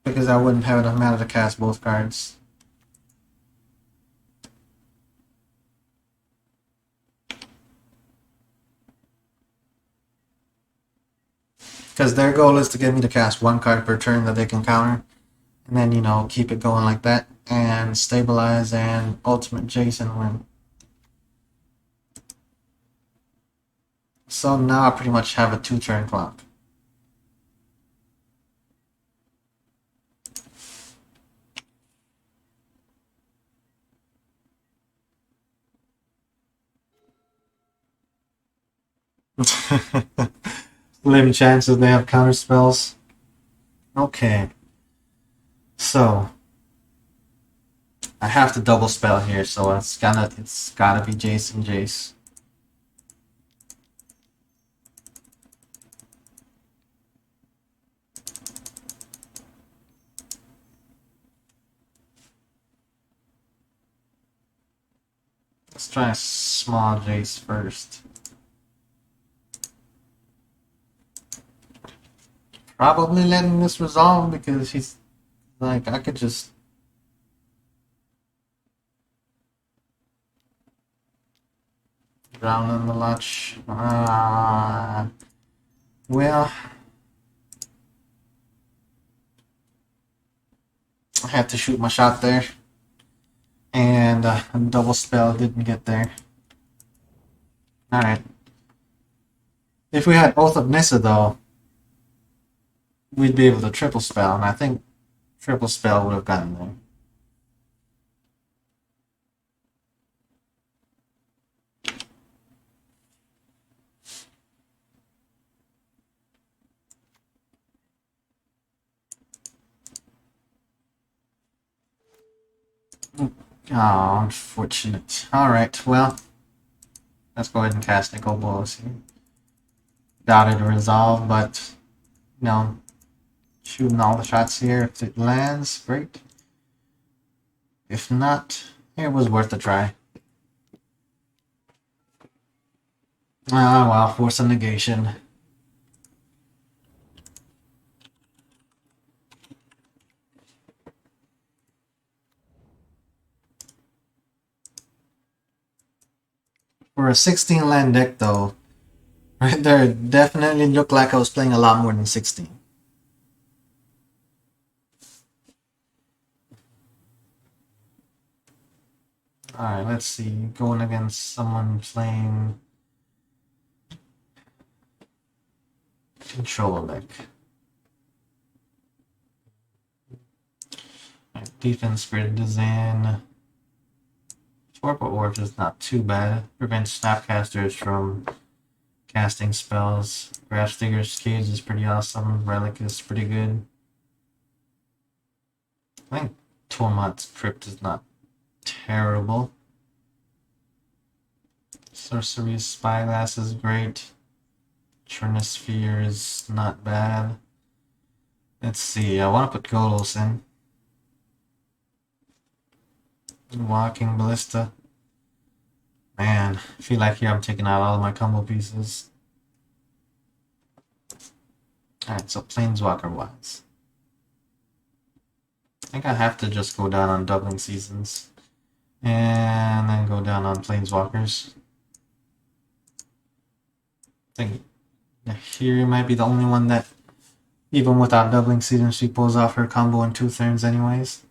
Because I wouldn't have enough mana to cast both cards. Because their goal is to get me to cast one card per turn that they can counter. And then, you know, keep it going like that. And stabilize and ultimate Jason win. So now I pretty much have a 2-turn clock. Slim chances they have counter spells. Okay. So I have to double spell here, so it's gotta be Jason Jace. Let's try a small Jace first. Probably letting this resolve because he's like, I could just drown in the latch. Well, I had to shoot my shot there. And double spell didn't get there. Alright. If we had Oath of Nissa though, we'd be able to triple spell, and I think triple spell would have gotten there. Oh, unfortunate. Alright, well, let's go ahead and cast Nicol Bolas here. Doubt it'll resolve, but, you know, shooting all the shots here. If it lands, great. If not, it was worth a try. Ah, well, force a negation. For a 16 land deck, though, right there, definitely looked like I was playing a lot more than 16. Alright, let's see. Going against someone playing control deck. Right, defense grid is in. Torpor Orb is not too bad. Prevents Snapcasters from casting spells. Grafdigger's Cage is pretty awesome. Relic is pretty good. I think Tormod's Crypt is not terrible. Sorcery's Spyglass is great. Churnosphere is not bad. Let's see, I want to put Golos in. Walking Ballista. Man, I feel like here I'm taking out all of my combo pieces. Alright, so Planeswalker wise. I think I have to just go down on Doubling Seasons. And then go down on Planeswalkers. think here might be the only one that, even without doubling season, she pulls off her combo in 2 turns anyways.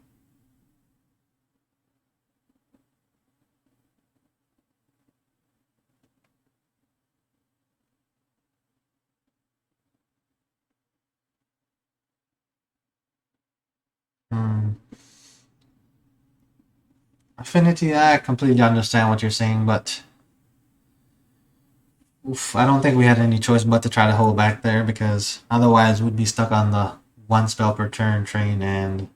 Affinity, I completely understand what you're saying, but oof, I don't think we had any choice but to try to hold back there, because otherwise we'd be stuck on the 1 spell per turn train, and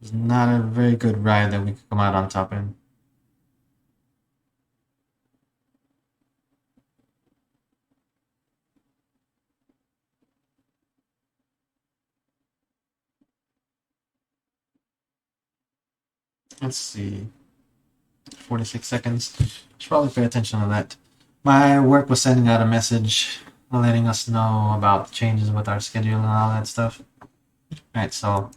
it's not a very good ride that we could come out on top in. Let's see. 46 seconds. Should probably pay attention to that. My work was sending out a message letting us know about changes with our schedule and all that stuff. Alright, so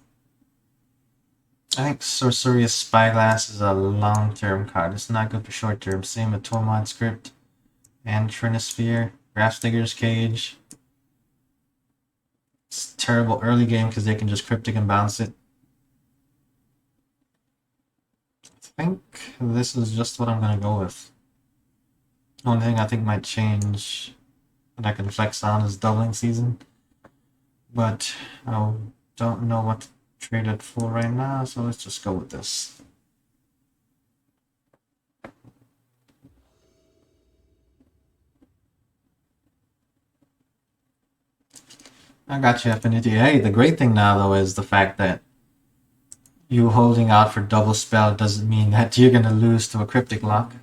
I think Sorcerious Spyglass is a long-term card. It's not good for short-term. Same with Tormod Script and Trinisphere. Grafsdigger's Cage. It's terrible early game because they can just Cryptic and bounce it. I think this is just what I'm going to go with. Only thing I think might change that I can flex on is doubling season. But I don't know what to trade it for right now, so let's just go with this. I got you, Affinity. Hey, the great thing now, though, is the fact that you holding out for double spell doesn't mean that you're going to lose to a Cryptic Lock.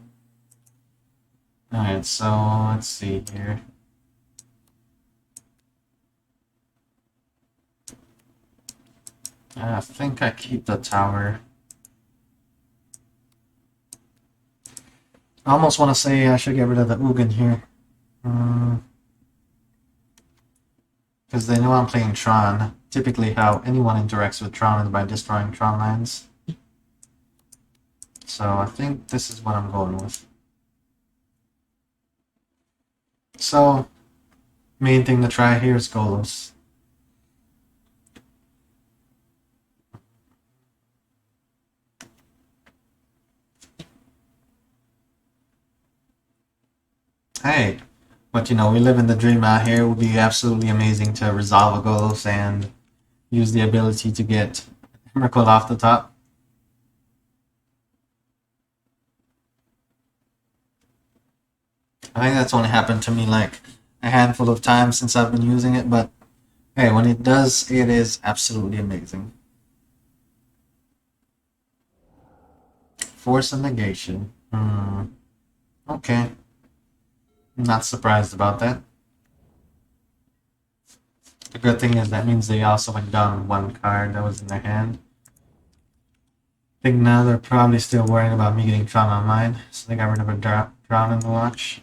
Alright, so let's see here. I think I keep the tower. I almost want to say I should get rid of the Ugin here. Because they know I'm playing Tron. Typically how anyone interacts with Tron is by destroying Tron lands. So I think this is what I'm going with. So, main thing to try here is Golos. Hey, but you know, we live in the dream out here. It would be absolutely amazing to resolve a Golos and use the ability to get Emrakul off the top. I think that's only happened to me like a handful of times since I've been using it, but hey, when it does, it is absolutely amazing. Force and negation. Okay. I'm not surprised about that. The good thing is that means they also went down 1 card that was in their hand. I think now they're probably still worrying about me getting Tron online, so they got rid of a Drown in the watch.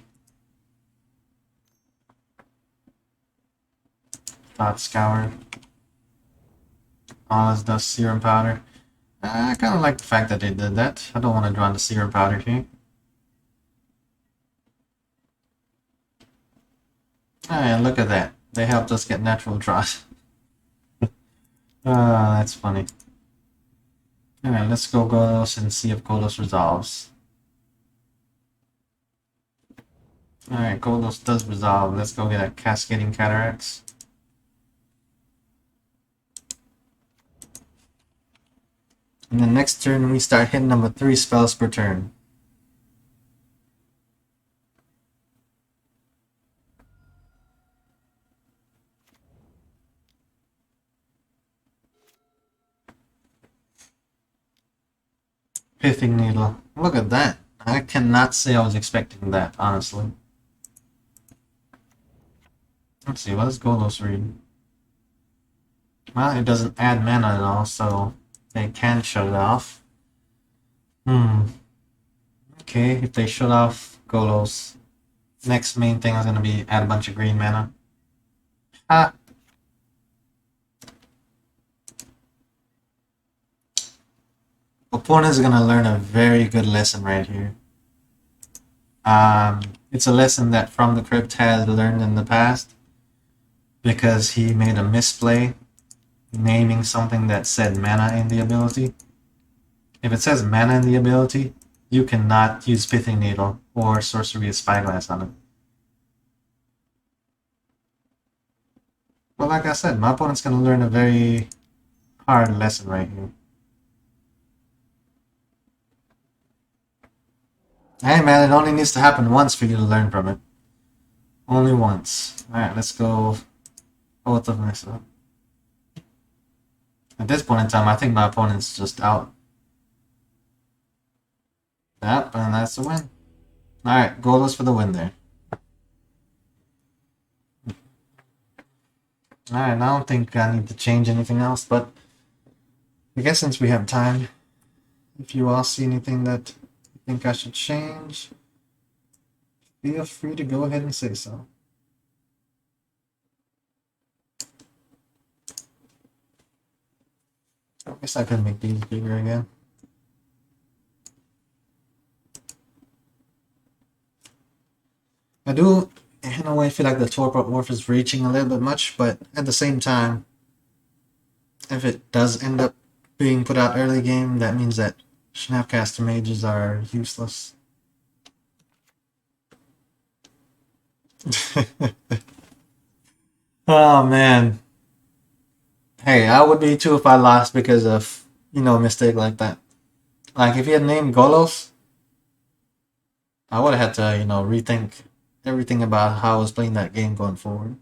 Thought Scour. All this does Serum Powder. I kind of like the fact that they did that. I don't want to draw the Serum Powder here. Alright, look at that. They helped us get natural draws. That's funny. Alright, let's go Golos and see if Golos resolves. Alright, Golos does resolve. Let's go get a Cascading Cataracts. And then next turn we start hitting them with 3 spells per turn. Pithing Needle. Look at that. I cannot say I was expecting that, honestly. Let's see, what does Golos read? Well, it doesn't add mana at all, so they can shut it off. Okay, if they shut off Golos, next main thing is going to be add a bunch of green mana. Ah! Opponent is going to learn a very good lesson right here. It's a lesson that From the Crypt has learned in the past because he made a misplay naming something that said mana in the ability. If it says mana in the ability, you cannot use Pithing Needle or Sorcery of Spyglass on it. But like I said, my opponent's going to learn a very hard lesson right here. Hey man, it only needs to happen once for you to learn from it. Only once. Alright, let's go both of them. At this point in time, I think my opponent's just out. Yep, and that's the win. Alright, goalless for the win there. Alright, I don't think I need to change anything else, but I guess since we have time, if you all see anything that you think I should change, feel free to go ahead and say so. I guess I could make these bigger again. I do, in a way, feel like the Torpor Orph is reaching a little bit much, but at the same time, if it does end up being put out early game, that means that Snapcaster mages are useless. Oh man. Hey, I would be too if I lost because of, a mistake like that. Like if he had named Golos, I would have had to, rethink everything about how I was playing that game going forward.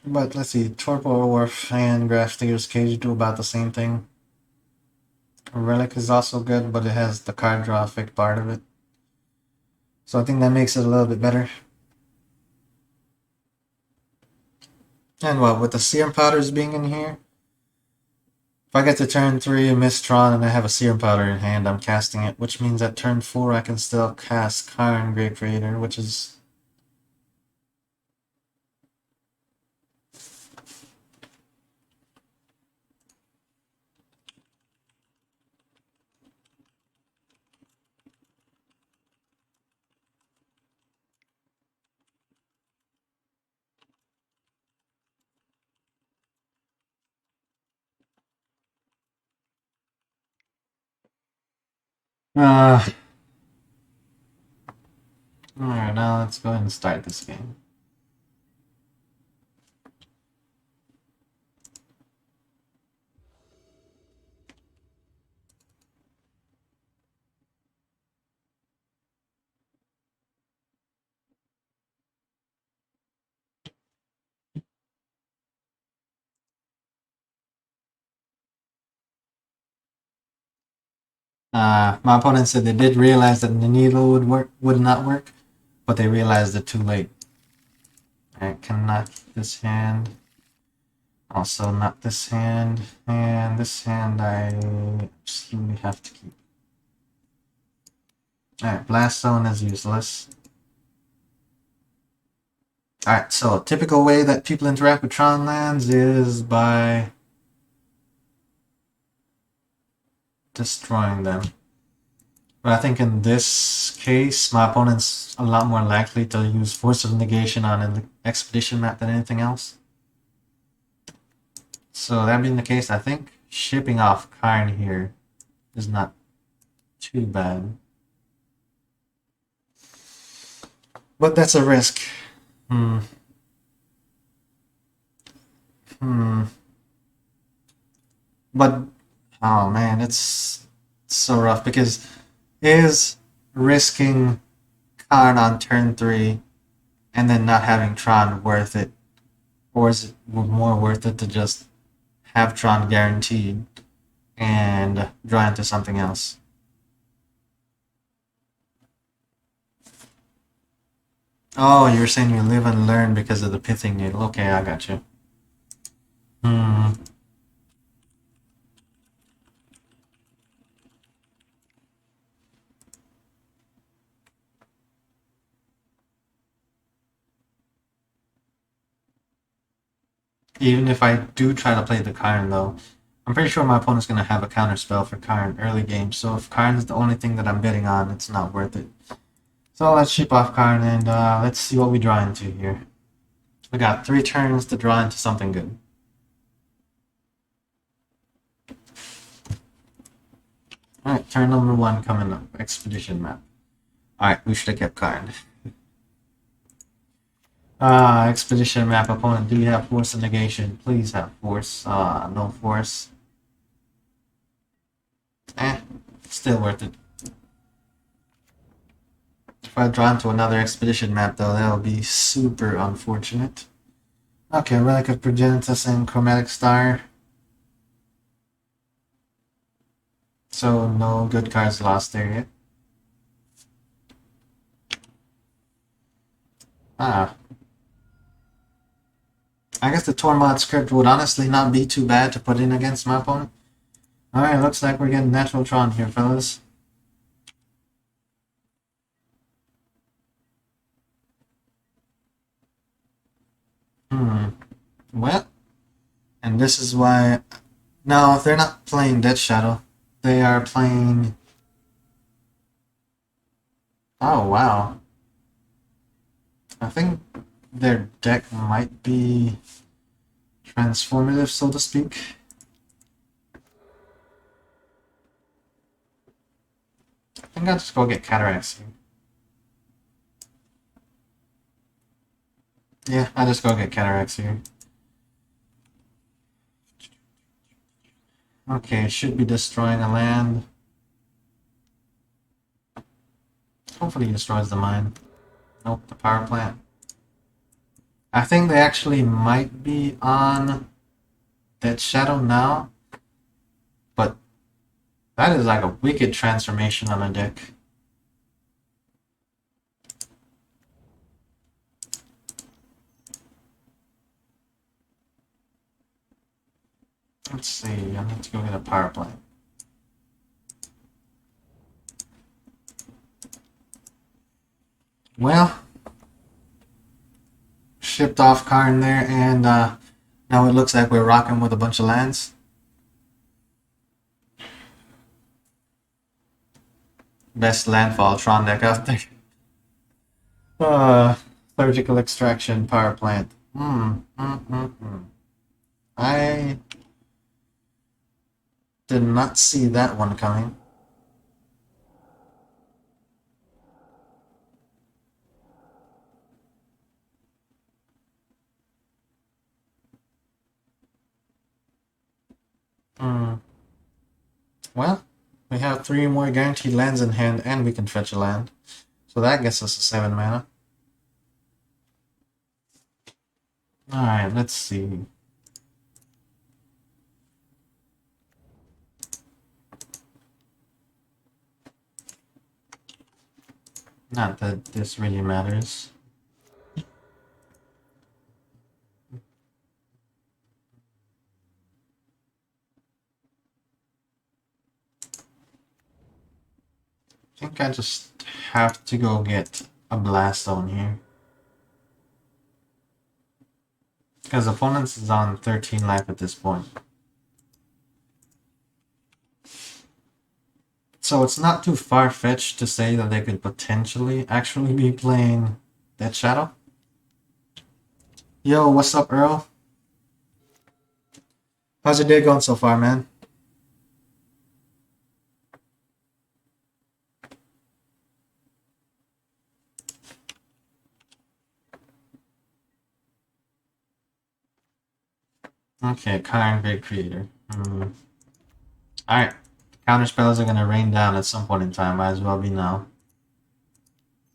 But let's see, Torpor Orph and Grafdigger's Cage do about the same thing. Relic is also good, but it has the card draw effect part of it. So I think that makes it a little bit better. And well, with the Serum Powders being in here, if I get to turn 3 and miss Tron and I have a Serum Powder in hand, I'm casting it, which means at turn 4 I can still cast Karn Great Creator, which is... Alright, now let's go ahead and start this game. My opponent said they did realize that the needle would not work, but they realized it too late. I can knock this hand. Also not this hand, and this hand I absolutely have to keep. Alright, Blast Zone is useless. Alright, so typical way that people interact with Tron lands is by destroying them. But I think in this case, my opponent's a lot more likely to use Force of Negation on an Expedition map than anything else. So that being the case, I think shipping off Karn here is not too bad. But that's a risk. But, oh man, it's so rough because is risking Karn on turn 3 and then not having Tron worth it? Or is it more worth it to just have Tron guaranteed and draw into something else? Oh, you're saying you live and learn because of the Pithing Needle. Okay, I got you. Even if I do try to play the Karn though, I'm pretty sure my opponent's going to have a counter spell for Karn early game, so if Karn is the only thing that I'm betting on, it's not worth it. So let's ship off Karn and let's see what we draw into here. We got 3 turns to draw into something good. Alright, turn number 1 coming up. Expedition map. Alright, we should have kept Karn. Expedition map. Opponent, do you have force and negation? Please have force. No force. Still worth it. If I draw into another expedition map though, that would be super unfortunate. Okay, Relic of Progenitus and Chromatic Star. So no good cards lost there yet. I guess the Tormod script would honestly not be too bad to put in against my opponent. Alright, looks like we're getting Natural Tron here, fellas. Well, and this is why... No, if they're not playing Death Shadow, they are playing... Oh, wow. I think their deck might be transformative, so to speak. I think I'll just go get Cataracts here. Yeah, I'll just go get Cataracts here. Okay, should be destroying a land. Hopefully he destroys the mine. Nope, the power plant. I think they actually might be on Dead Shadow now. But that is like a wicked transformation on a deck. Let's see, I need to go get a power plant. Well, shipped off Karn there, and now it looks like we're rocking with a bunch of lands. Best landfall Tron deck out there. Surgical extraction power plant. I did not see that one coming. Well, we have 3 more guaranteed lands in hand, and we can fetch a land. So that gets us a 7 mana. Alright, let's see. Not that this really matters. I think I just have to go get a Blast Zone here. Because opponents is on 13 life at this point. So it's not too far-fetched to say that they could potentially actually be playing Death Shadow. Yo, what's up, Earl? How's your day going so far, man? Okay, Karn, Great Creator. Alright. Counter spells are gonna rain down at some point in time, might as well be now.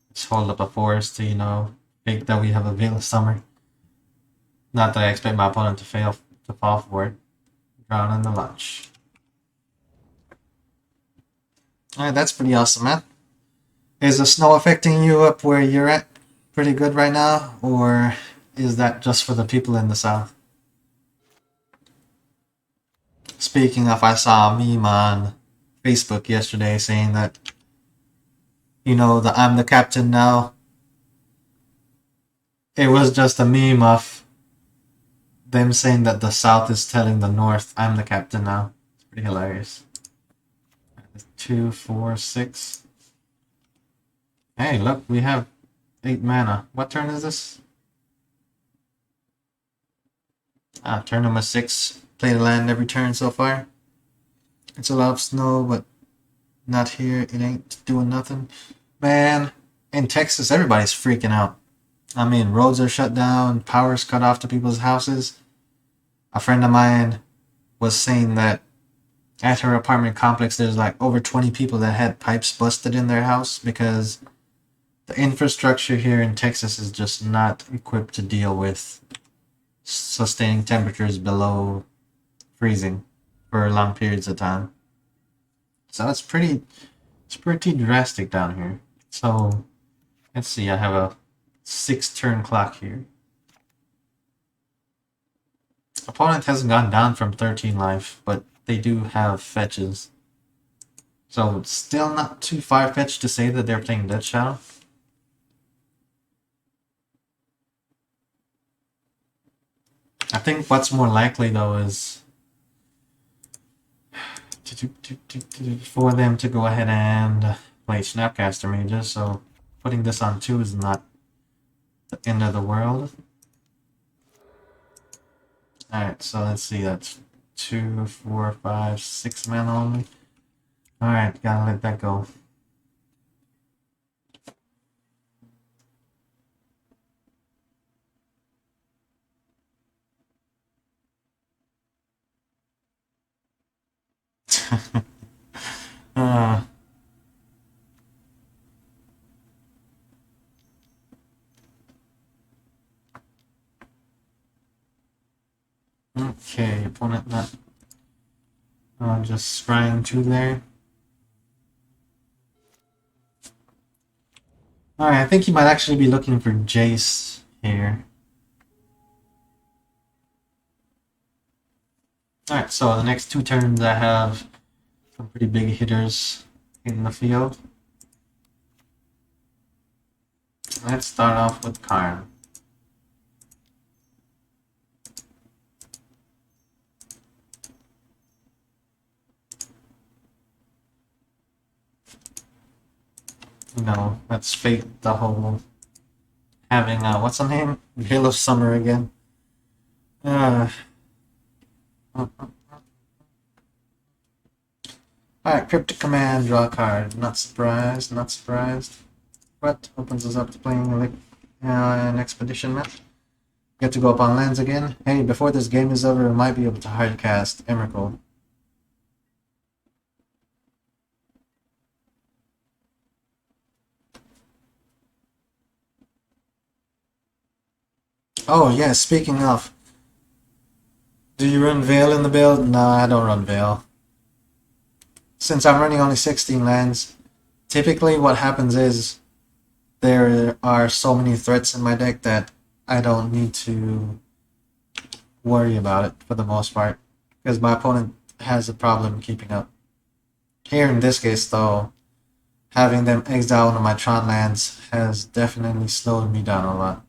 Let's hold up a forest to, you know, fake that we have a Veil of Summer. Not that I expect my opponent to fall for it. Drown in the lunch. Alright, that's pretty awesome, man. Is the snow affecting you up where you're at pretty good right now? Or is that just for the people in the south? Speaking of, I saw a meme on Facebook yesterday saying that, you know, the I'm the captain now. It was just a meme of them saying that the South is telling the North, I'm the captain now. It's pretty hilarious. 2, 4, 6. Hey, look, we have 8 mana. What turn is this? Turn number 6. Play the land every turn so far. It's a lot of snow, but not here. It ain't doing nothing. Man, in Texas, everybody's freaking out. I mean, roads are shut down, power's cut off to people's houses. A friend of mine was saying that at her apartment complex, there's like over 20 people that had pipes busted in their house because the infrastructure here in Texas is just not equipped to deal with sustaining temperatures below freezing for long periods of time. So it's pretty drastic down here. So let's see, I have a 6-turn clock here. Opponent hasn't gone down from 13 life, but they do have fetches. So it's still not too far-fetched to say that they're playing Dead Shadow. I think what's more likely though is for them to go ahead and play Snapcaster Mages, so putting this on 2 is not the end of the world. Alright, so let's see, that's 2, 4, 5, 6 mana only. Alright, gotta let that go. Okay, opponent not just scrying 2 there. Alright, I think he might actually be looking for Jace here. Alright, so the next 2 turns I have some pretty big hitters in the field. Let's start off with Karn. No, let's fake the whole having what's her name? Veil of Summer again. Alright, Cryptic Command, draw a card. Not surprised, not surprised. But opens us up to playing an Expedition map. Get to go up on lands again. Hey, before this game is over, we might be able to hardcast Emrakul. Oh yeah, speaking of, do you run Veil in the build? No, I don't run Veil. Since I'm running only 16 lands, typically what happens is there are so many threats in my deck that I don't need to worry about it for the most part, because my opponent has a problem keeping up. Here in this case though, having them exile one of my Tron lands has definitely slowed me down a lot.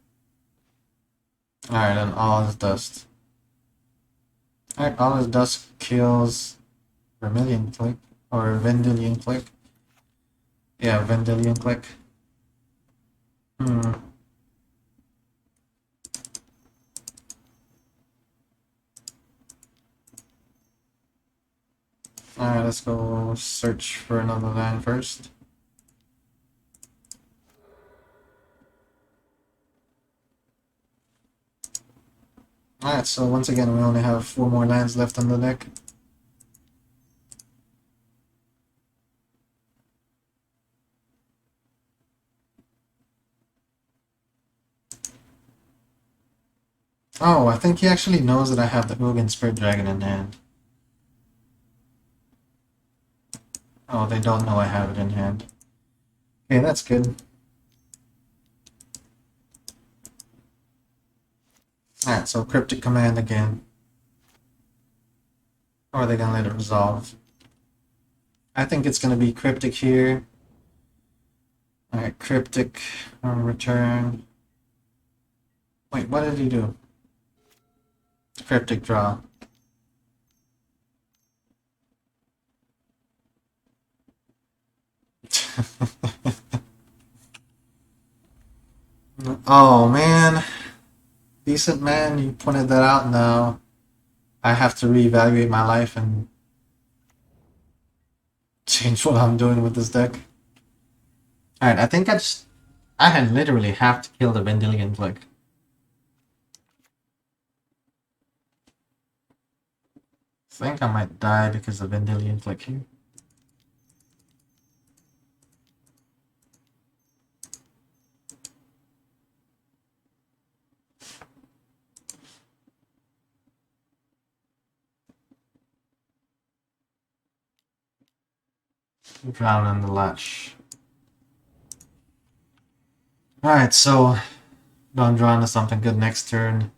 Alright, and all is dust. Alright, all is dust kills Vermilion Click, or Vendilion Click. Yeah, Vendilion Click. Alright, let's go search for another land first. Alright, so once again we only have 4 more lands left on the deck. Oh, I think he actually knows that I have the Ugin Spirit Dragon in hand. Oh, they don't know I have it in hand. Okay, that's good. Alright, so Cryptic Command again. Or are they gonna let it resolve? I think it's gonna be Cryptic here. Alright, Cryptic on return. Wait, what did he do? cryptic draw. Oh man, decent man, you pointed that out now. I have to reevaluate my life and change what I'm doing with this deck. Alright, I think I had literally have to kill the Vendilion Flick. I think I might die because of Vendilion Flick here. Drown in the latch. Alright, so don't draw into something good next turn.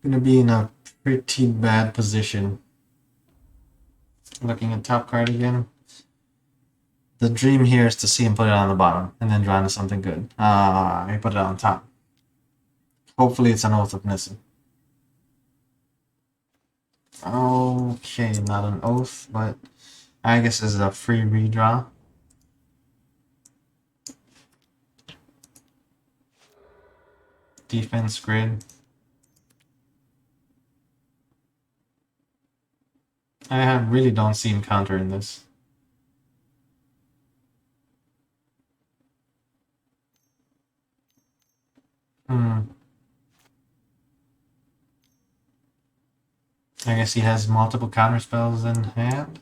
Gonna be in a pretty bad position. Looking at top card again. The dream here is to see him put it on the bottom and then draw into something good. He put it on top. Hopefully it's an Oath of Nissan. Okay, not an Oath, but I guess this is a free redraw. Defense grid. I really don't see him countering this. I guess he has multiple counter spells in hand.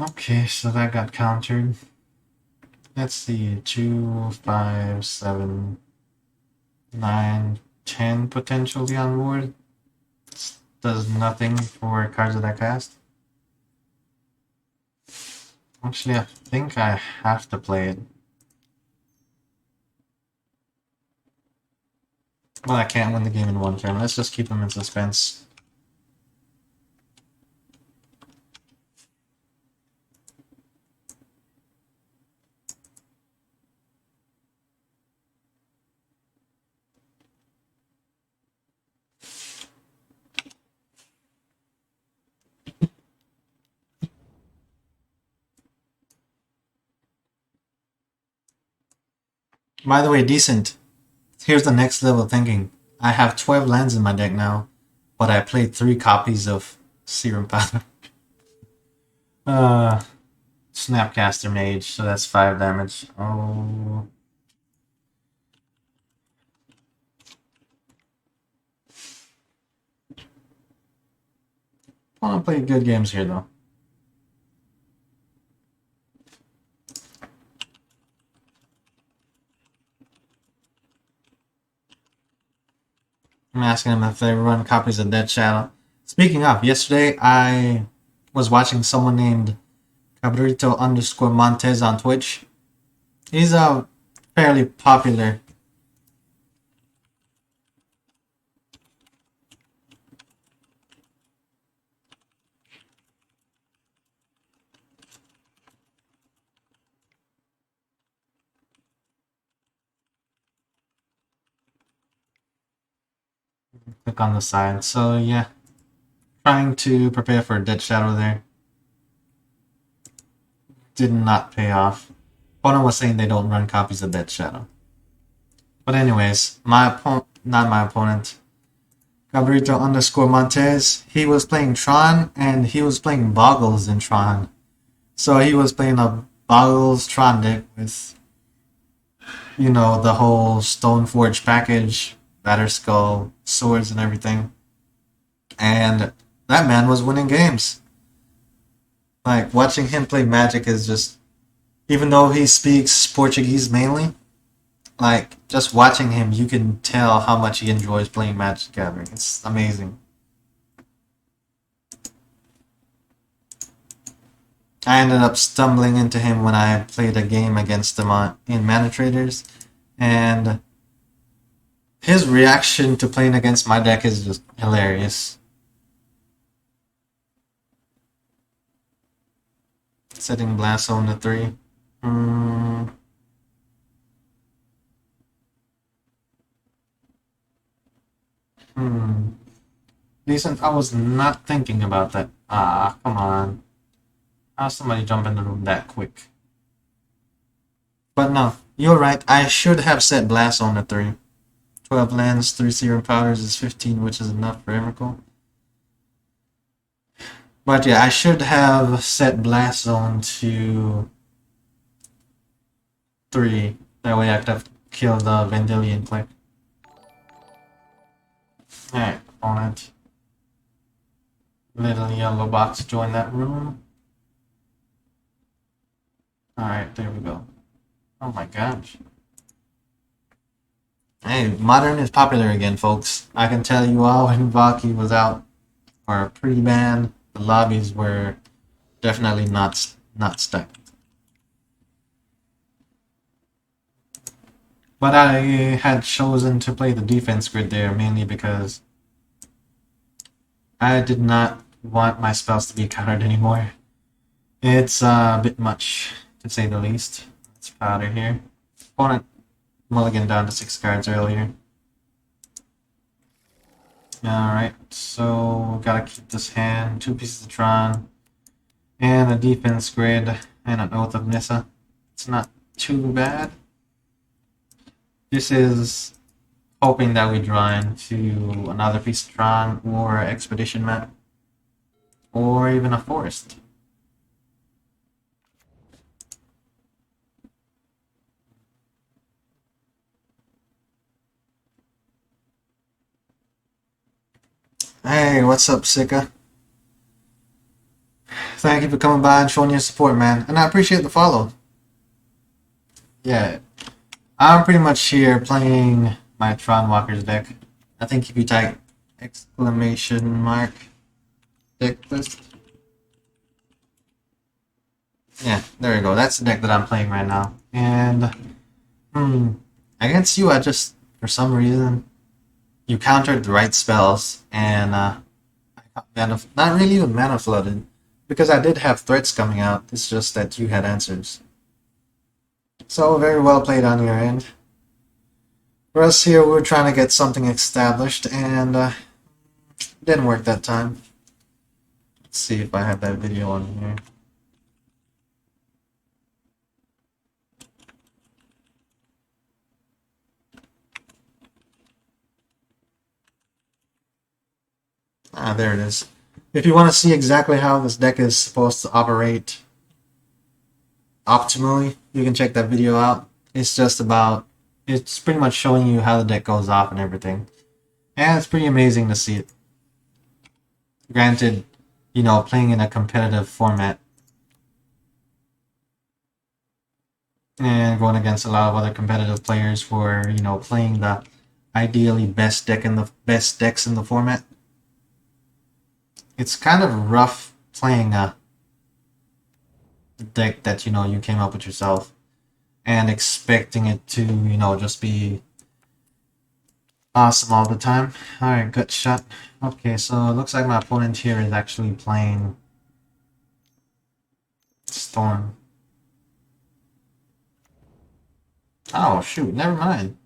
Okay, so that got countered. Let's see, 2, 5, 7, 9, 10 potentially on board. Does nothing for cards that I cast. Actually, I think I have to play it. Well, I can't win the game in one turn. Let's just keep him in suspense. By the way, decent. Here's the next level thinking. I have 12 lands in my deck now, but I played 3 copies of Serum Powder. Snapcaster Mage, so that's 5 damage. Oh. I want to play good games here, though. I'm asking them if they run copies of Dead Shadow. Speaking of, yesterday I was watching someone named Cabrito _ Montez on Twitch. He's a fairly popular. Click on the side. So yeah, trying to prepare for a Dead Shadow there. Did not pay off. Opponent was saying they don't run copies of Dead Shadow. But anyways, not my opponent, Cabrito _ Montez, he was playing Tron and he was playing Boggles in Tron. So he was playing a Boggles Tron deck with, you know, the whole Stoneforge package, Batter Skull, swords and everything. And that man was winning games. Like, watching him play Magic is just, even though he speaks Portuguese mainly, like, just watching him, you can tell how much he enjoys playing Magic the Gathering. It's amazing. I ended up stumbling into him when I played a game against him in Mana Traders, and his reaction to playing against my deck is just hilarious. Setting Blast Zone to 3. Decent. I was not thinking about that. Ah, come on. How somebody jump in the room that quick? But no, you're right. I should have set Blast on at 3. 12 lands, 3 Serum Powders is 15, which is enough for Emrakul. But yeah, I should have set Blast Zone to 3. That way I could have killed the Vendilion quick. Alright, opponent. Little yellow box join that room. Alright, there we go. Oh my gosh. Hey, Modern is popular again, folks. I can tell you all when Vaki was out or pre-ban, the lobbies were definitely not stacked. But I had chosen to play the defense grid there mainly because I did not want my spells to be countered anymore. It's a bit much, to say the least. Let's powder here. Opponent mulligan down to 6 cards earlier. Alright, so gotta keep this hand. 2 pieces of Tron. And a defense grid. And an Oath of Nissa. It's not too bad. This is hoping that we draw into another piece of Tron or Expedition map. Or even a forest. Hey, what's up, Sika? Thank you for coming by and showing your support, man. And I appreciate the follow. Yeah, I'm pretty much here playing my Tron Walker's deck. I think if you type exclamation mark deck list. Yeah, there we go. That's the deck that I'm playing right now. And, against you, I just, for some reason, you countered the right spells, and I got not really even mana flooded, because I did have threats coming out. It's just that you had answers. So very well played on your end. For us here, we're trying to get something established, and didn't work that time. Let's see if I have that video on here. Ah, there it is. If you want to see exactly how this deck is supposed to operate optimally, you can check that video out. It's just about, it's pretty much showing you how the deck goes off and everything. And it's pretty amazing to see it. Granted, you know, playing in a competitive format and going against a lot of other competitive players who are, you know, playing the ideally best decks in the format. It's kind of rough playing a deck that, you know, you came up with yourself and expecting it to, you know, just be awesome all the time. Alright, good shot. Okay, so it looks like my opponent here is actually playing Storm. Oh, shoot, never mind.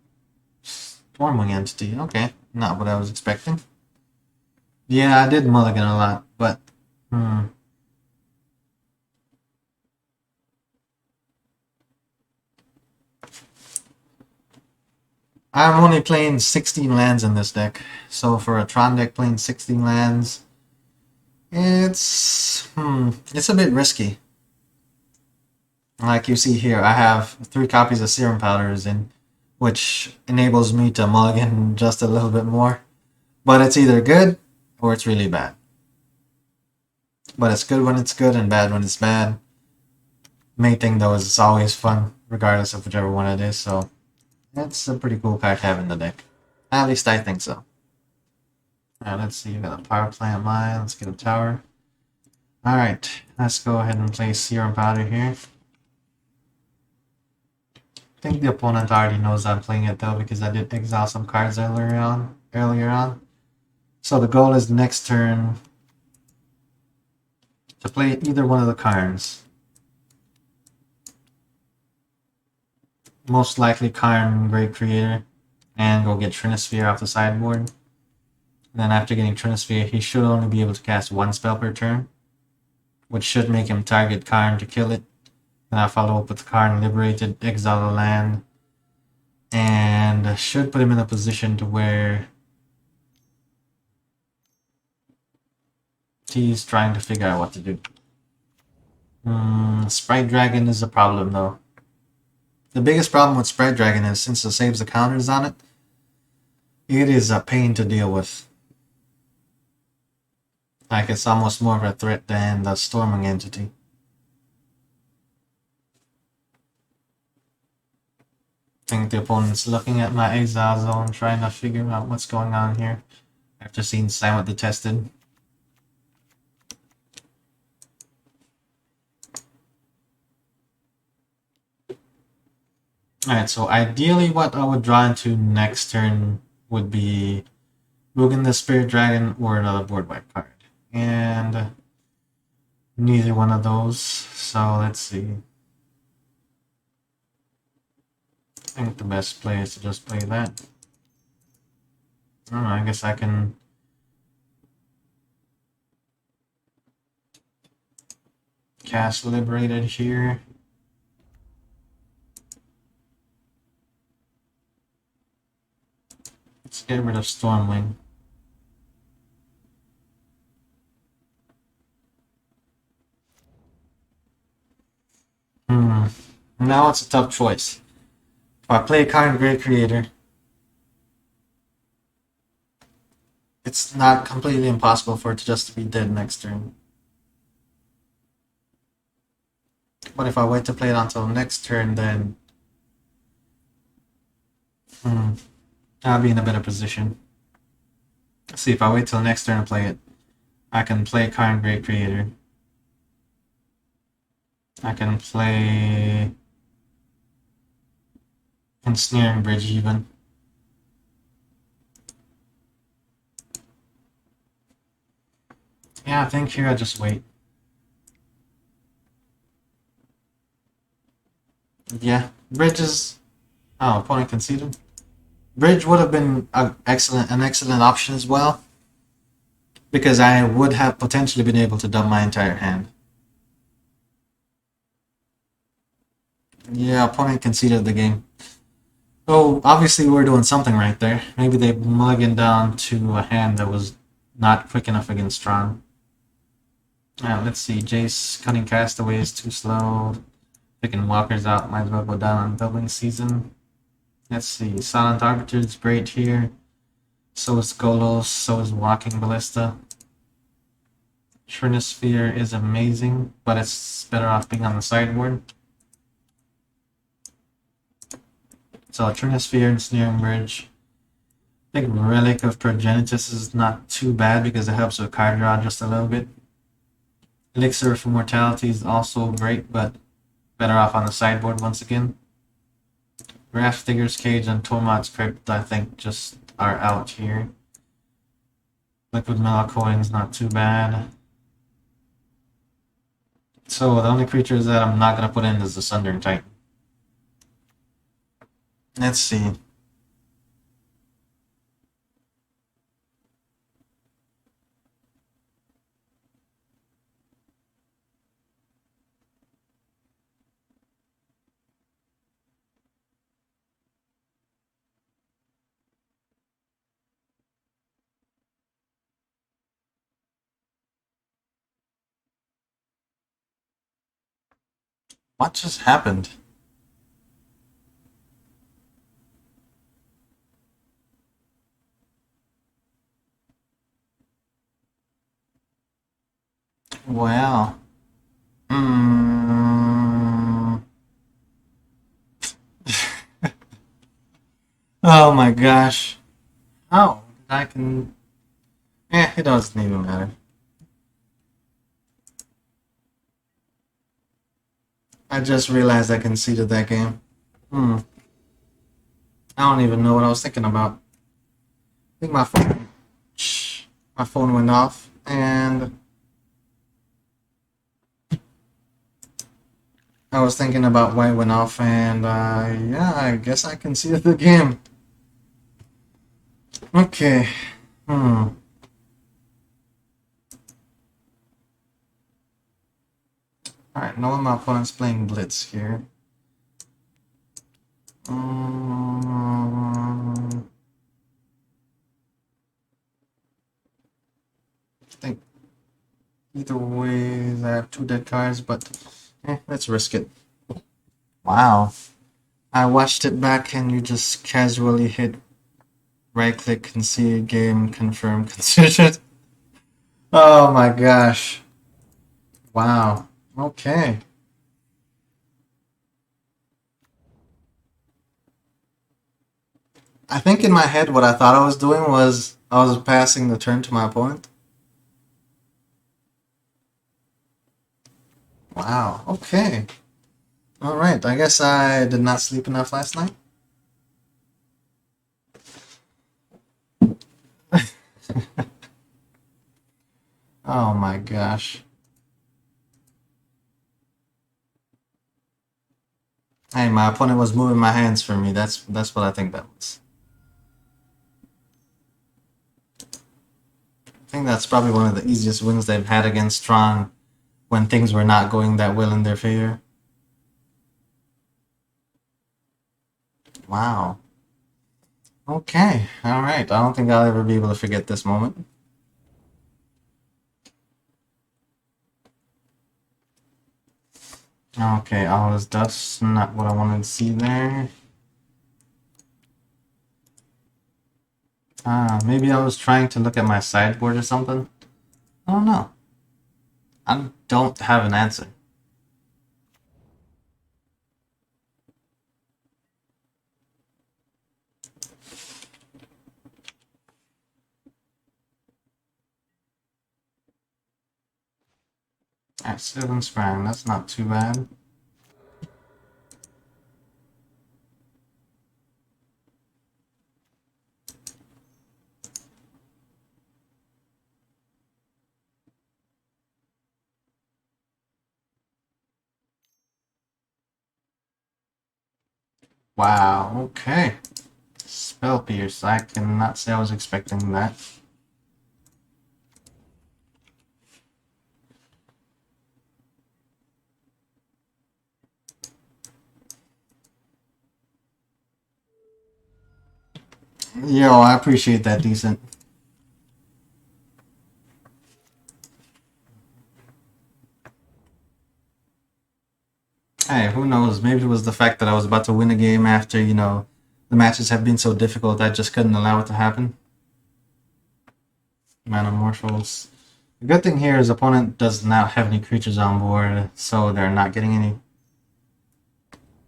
Stormwing Entity, okay. Not what I was expecting. Yeah, I did mulligan a lot, but I'm only playing 16 lands in this deck. So for a Tron deck playing 16 lands, it's a bit risky. Like you see here, I have 3 copies of Serum Powders in, which enables me to mulligan just a little bit more. But it's either good or it's really bad. But it's good when it's good and bad when it's bad. Main thing though is it's always fun, regardless of whichever one it is, so that's a pretty cool card to have in the deck. At least I think so. Alright, let's see, we got a power plant mine, let's get a tower. Alright, let's go ahead and play Serum Powder here. I think the opponent already knows I'm playing it though, because I did exile some cards earlier on. So the goal is next turn to play either one of the cards. Most likely Karn Great Creator, and go get Trinisphere off the sideboard. then after getting Trinisphere, he should only be able to cast one spell per turn, which should make him target Karn to kill it. Then I follow up with Karn Liberated, exile a land, and should put him in a position to where he's trying to figure out what to do. Sprite Dragon is a problem though. The biggest problem with Sprite Dragon is since it saves the counters on it, it is a pain to deal with. Like it's almost more of a threat than the Storming Entity. I think the opponent's looking at my exile zone, trying to figure out what's going on here after seeing Silent Detested. Alright, so ideally what I would draw into next turn would be Rugen the Spirit Dragon or another board wipe card. And neither one of those, so let's see. I think the best play is to just play that. I don't know, I guess I can cast Liberated here. Let's get rid of Stormwing. Now it's a tough choice. If I play Karn Great Creator, it's not completely impossible for it to just be dead next turn. But if I wait to play it until next turn, then I'll be in a better position. Let's see, if I wait till next turn to play it, I can play Karn Great Creator. I can play Ensnaring Bridge even. Yeah, I think here I just wait. Yeah, Bridge is... Oh, opponent conceded. Bridge would have been an excellent option as well, because I would have potentially been able to dump my entire hand. Yeah, opponent conceded the game. So obviously we're doing something right there. Maybe they mulliganed down to a hand that was not quick enough against Strong. Let's see. Jace cutting Castaway is too slow. Picking Walkers out, might as well go down on Building Season. Let's see. Silent Arbiter is great here. So is Golos, so is Walking Ballista. Trinisphere is amazing, but it's better off being on the sideboard. So Trinisphere and Snaring Bridge. I think Relic of Progenitus is not too bad because it helps with card draw just a little bit. Elixir for Mortality is also great, but better off on the sideboard once again. Grafdigger's Cage and Tormod's Crypt, I think, just are out here. Liquid Melancholy is not too bad. So the only creatures that I'm not going to put in is the Sundering Titan. Let's see. What just happened? Wow. Oh my gosh. Oh, I can... it doesn't even matter. I just realized I conceded that game. I don't even know what I was thinking about. I think my phone went off, and I was thinking about why it went off, and yeah, I guess I conceded the game. Okay. know my opponent's playing Blitz here. I think either way, I have 2 dead cards, but let's risk it. Wow. I watched it back and you just casually hit right click, concede, game, confirm, considered. Oh my gosh. Wow. Okay. I think in my head what I thought I was doing was I was passing the turn to my opponent. Wow. Okay. Alright. I guess I did not sleep enough last night. Oh my gosh. Hey, my opponent was moving my hands for me. That's what I think that was. I think that's probably one of the easiest wins they've had against Tron when things were not going that well in their favor. Wow. Okay. Alright. I don't think I'll ever be able to forget this moment. Okay, all is dust. Not what I wanted to see there. Maybe I was trying to look at my sideboard or something. I don't know. I don't have an answer. Alright, 7 Sprang. That's not too bad. Wow, okay. Spell Pierce. I cannot say I was expecting that. Yo, I appreciate that, decent. Hey, who knows? Maybe it was the fact that I was about to win a game after, the matches have been so difficult I just couldn't allow it to happen. Manamorphals. The good thing here is opponent does not have any creatures on board, so they're not getting any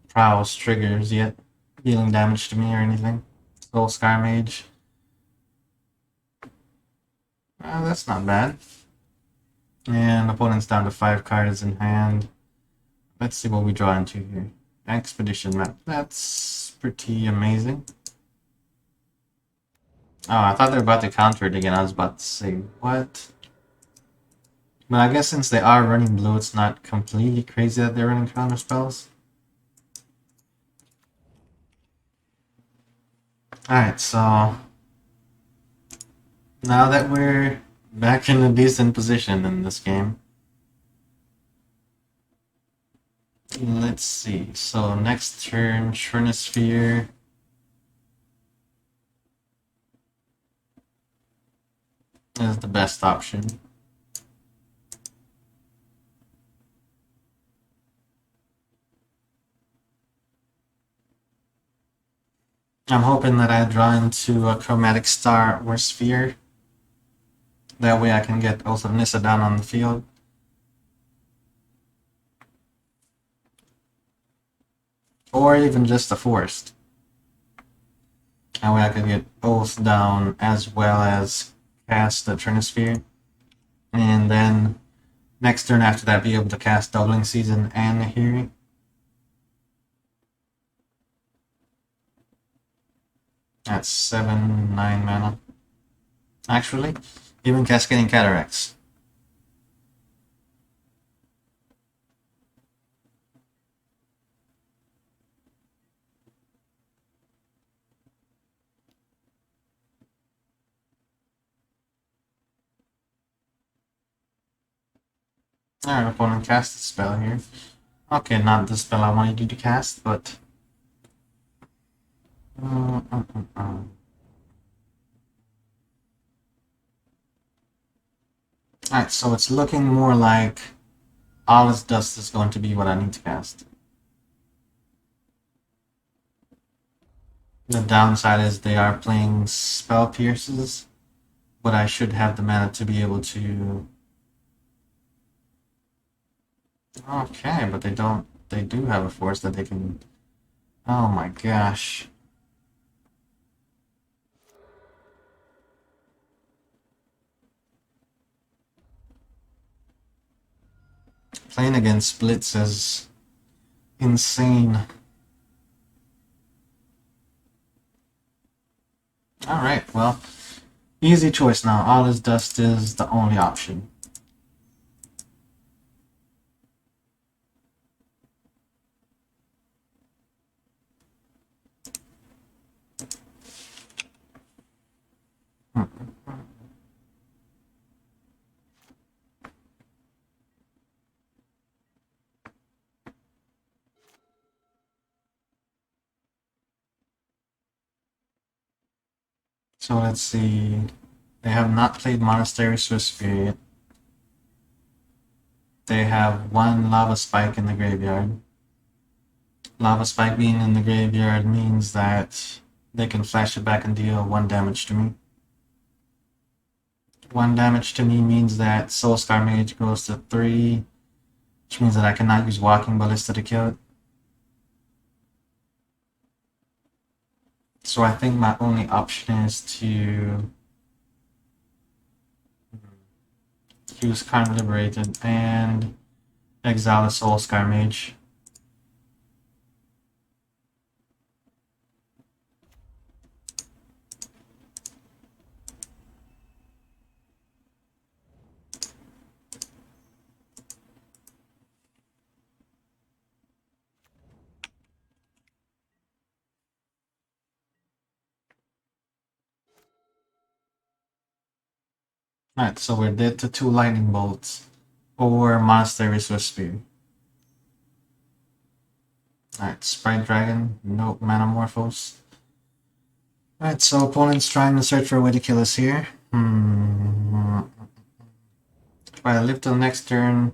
prowess triggers yet, dealing damage to me or anything. Soul Sky Mage. That's not bad. And opponent's down to 5 cards in hand. Let's see what we draw into here. Expedition map. That's pretty amazing. Oh, I thought they were about to counter it again. I was about to say, what? But I guess since they are running blue, it's not completely crazy that they're running counter spells. Alright, so now that we're back in a decent position in this game, let's see. So next turn, Trinisphere. Is the best option. I'm hoping that I draw into a Chromatic Star or Sphere. That way I can get Oath of Nissa down on the field. Or even just a Forest. That way I can get Oath down as well as cast the Trinisphere. And then next turn after that be able to cast Doubling Season and Nahiri. That's 7, 9 mana. Actually, even Cascading Cataracts. Alright, opponent cast a spell here. Okay, not the spell I wanted you to cast, but... Alright, so it's looking more like Alice Dust is going to be what I need to cast. The downside is they are playing Spell Pierces, but I should have the mana to be able to... Okay, but they don't... They do have a force that they can... Oh my gosh. Playing against Blitz is insane. Alright, well, easy choice now. Alice Dust is the only option. So let's see. They have not played Monastery Swiftspear yet. They have one Lava Spike in the graveyard. Lava Spike being in the graveyard means that they can flash it back and deal 1 damage to me. 1 damage to me means that Soulscar Mage goes to 3, which means that I cannot use Walking Ballista to kill it. So I think my only option is to use Karn Liberated and exile a Soulscar Mage. Alright, so we're dead to 2 Lightning Bolts or Monastery Swiftspear. Alright, Sprite Dragon, nope, Manamorphose. Alright, so opponent's trying to search for a way to kill us here. If I live till next turn,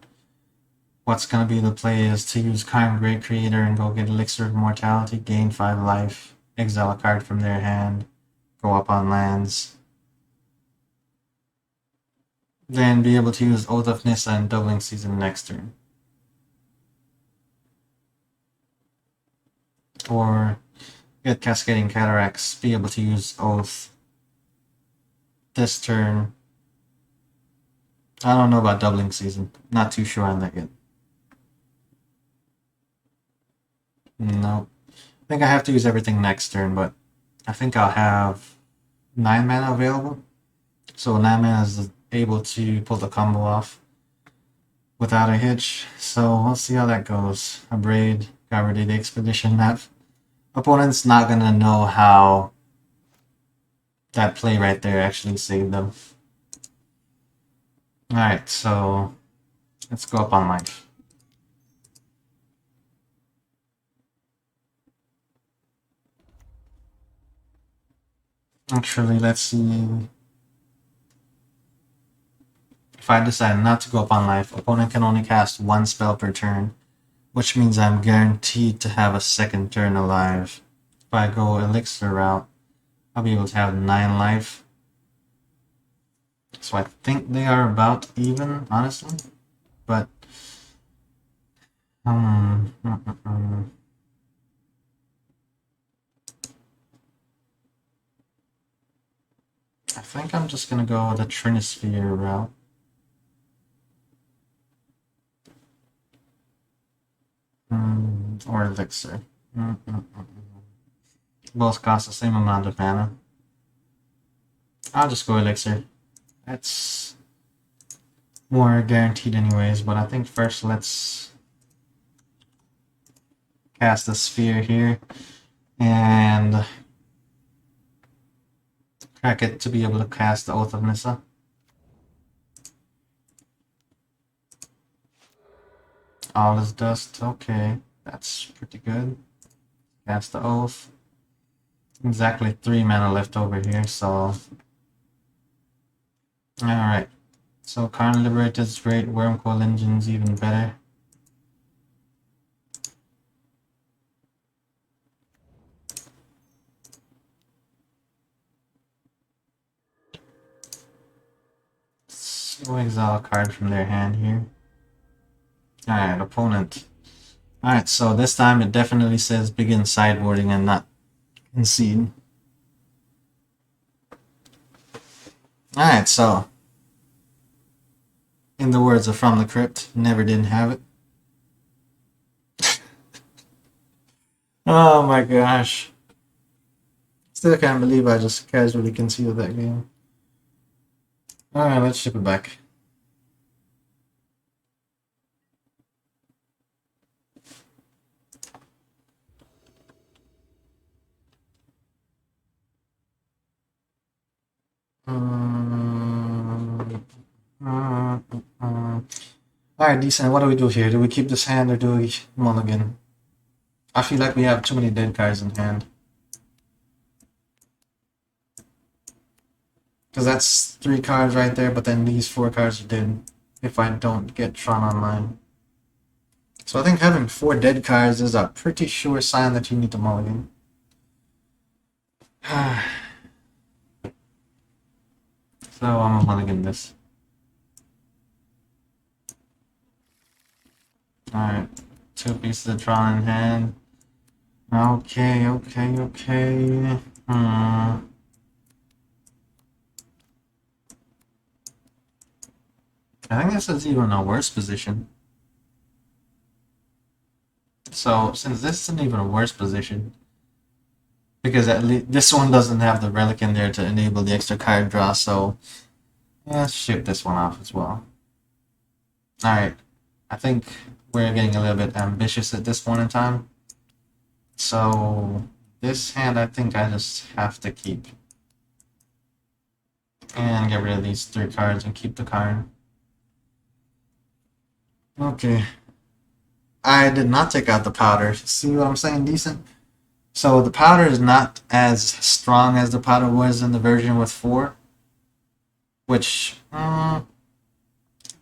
what's gonna be the play is to use Karn Great Creator and go get Elixir of Mortality, gain 5 life, exile a card from their hand, go up on lands. Then be able to use Oath of Nissa and Doubling Season next turn. Or get Cascading Cataracts, be able to use Oath this turn. I don't know about Doubling Season. Not too sure on that yet. Nope. I think I have to use everything next turn, but I think I'll have 9 mana available. So 9 mana is able to pull the combo off without a hitch. So we'll see how that goes. A Braid, got rid of the Expedition map. Opponent's not gonna know how that play right there actually saved them. Alright, so let's go up on life. Actually, let's see. If I decide not to go up on life, opponent can only cast 1 spell per turn, which means I'm guaranteed to have a second turn alive. If I go Elixir route, I'll be able to have 9 life. So I think they are about even, honestly. But I think I'm just gonna go the Trinisphere route. Or Elixir. Both cost the same amount of mana. I'll just go Elixir. That's more guaranteed anyways, but I think first let's cast the sphere here and crack it to be able to cast the Oath of Nissa. All is dust. Okay, that's pretty good. Cast the oath. Exactly 3 mana left over here, so. Alright. So Karn Liberator is great, Wormcoil Engine's even better. So exile a card from their hand here. Alright, opponent. Alright, so this time it definitely says begin sideboarding and not concede. Alright, so in the words of From the Crypt, never didn't have it. Oh my gosh. Still can't believe I just casually conceded that game. Alright, let's ship it back. Alright, decent. What do we do here? Do we keep this hand or do we mulligan? I feel like we have too many dead cards in hand. Because that's 3 cards right there, but then these 4 cards are dead if I don't get Tron online. So I think having 4 dead cards is a pretty sure sign that you need to mulligan. So I'm gonna mulligan this. Alright, 2 pieces of Tron in hand. Okay. I think this is even a worse position. So, since this is an even worse position, because at least this one doesn't have the relic in there to enable the extra card draw, so let's ship this one off as well. Alright, I think we're getting a little bit ambitious at this point in time. So, this hand I think I just have to keep. And get rid of these 3 cards and keep the card. Okay. I did not take out the powder. See what I'm saying? Decent. So the powder is not as strong as the powder was in the version with 4. Which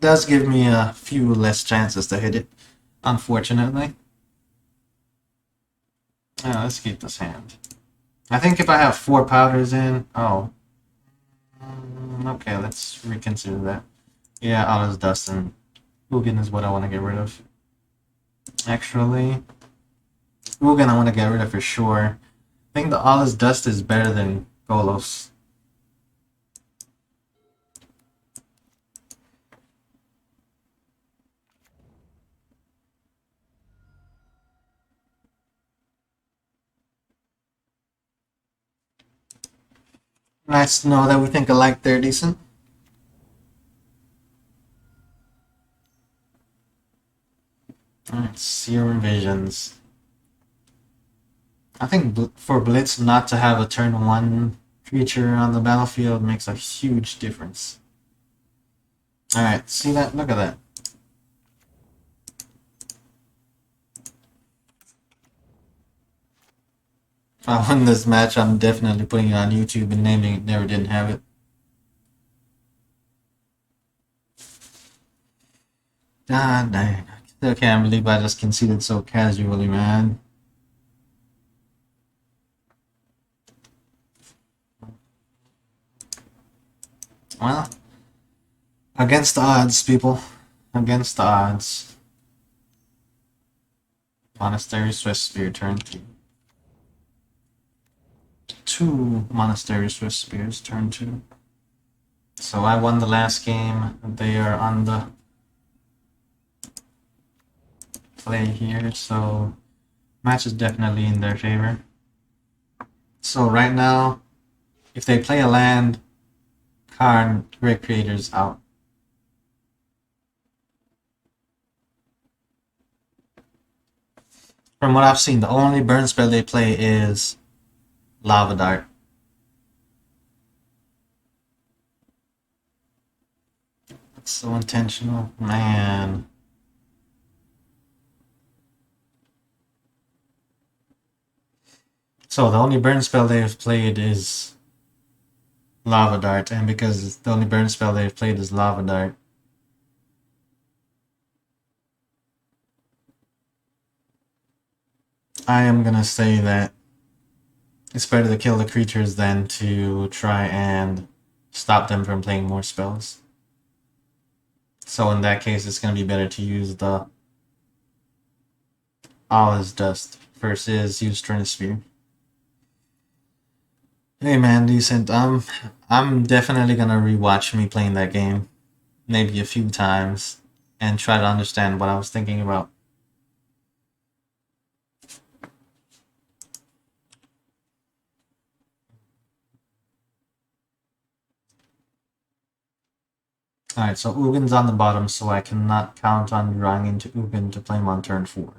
does give me a few less chances to hit it, unfortunately. Let's keep this hand. I think if I have 4 powders in... Oh. Okay, let's reconsider that. Yeah, all this dust and Ugin is what I want to get rid of. Actually, Ugin I want to get rid of for sure. I think the All is Dust is better than Golos. Nice to know that we think alike there, decent. Alright, Serum Visions. I think for Blitz not to have a turn 1 creature on the battlefield makes a huge difference. Alright, see that? Look at that. If I win this match, I'm definitely putting it on YouTube and naming it Never Didn't Have It. God dang. I still can't believe I just conceded so casually, man. Well, against the odds, people. Against the odds. Monastery Swift Spear turn 2. 2 Monastery Swift Spears turn 2. So I won the last game. They are on the play here, so match is definitely in their favor. So right now, if they play a land, Karn Great Creator's out. From what I've seen, the only burn spell they play is Lava Dart. That's so intentional, man. So the only burn spell they've played is Lava Dart, and because the only burn spell they've played is Lava Dart, I am gonna say that it's better to kill the creatures than to try and stop them from playing more spells. So in that case, it's gonna be better to use the All is Dust versus use Trinisphere. Hey man, decent. I'm definitely gonna rewatch me playing that game, maybe a few times, and try to understand what I was thinking about. Alright, so Ugin's on the bottom, so I cannot count on drawing into Ugin to play him on turn 4.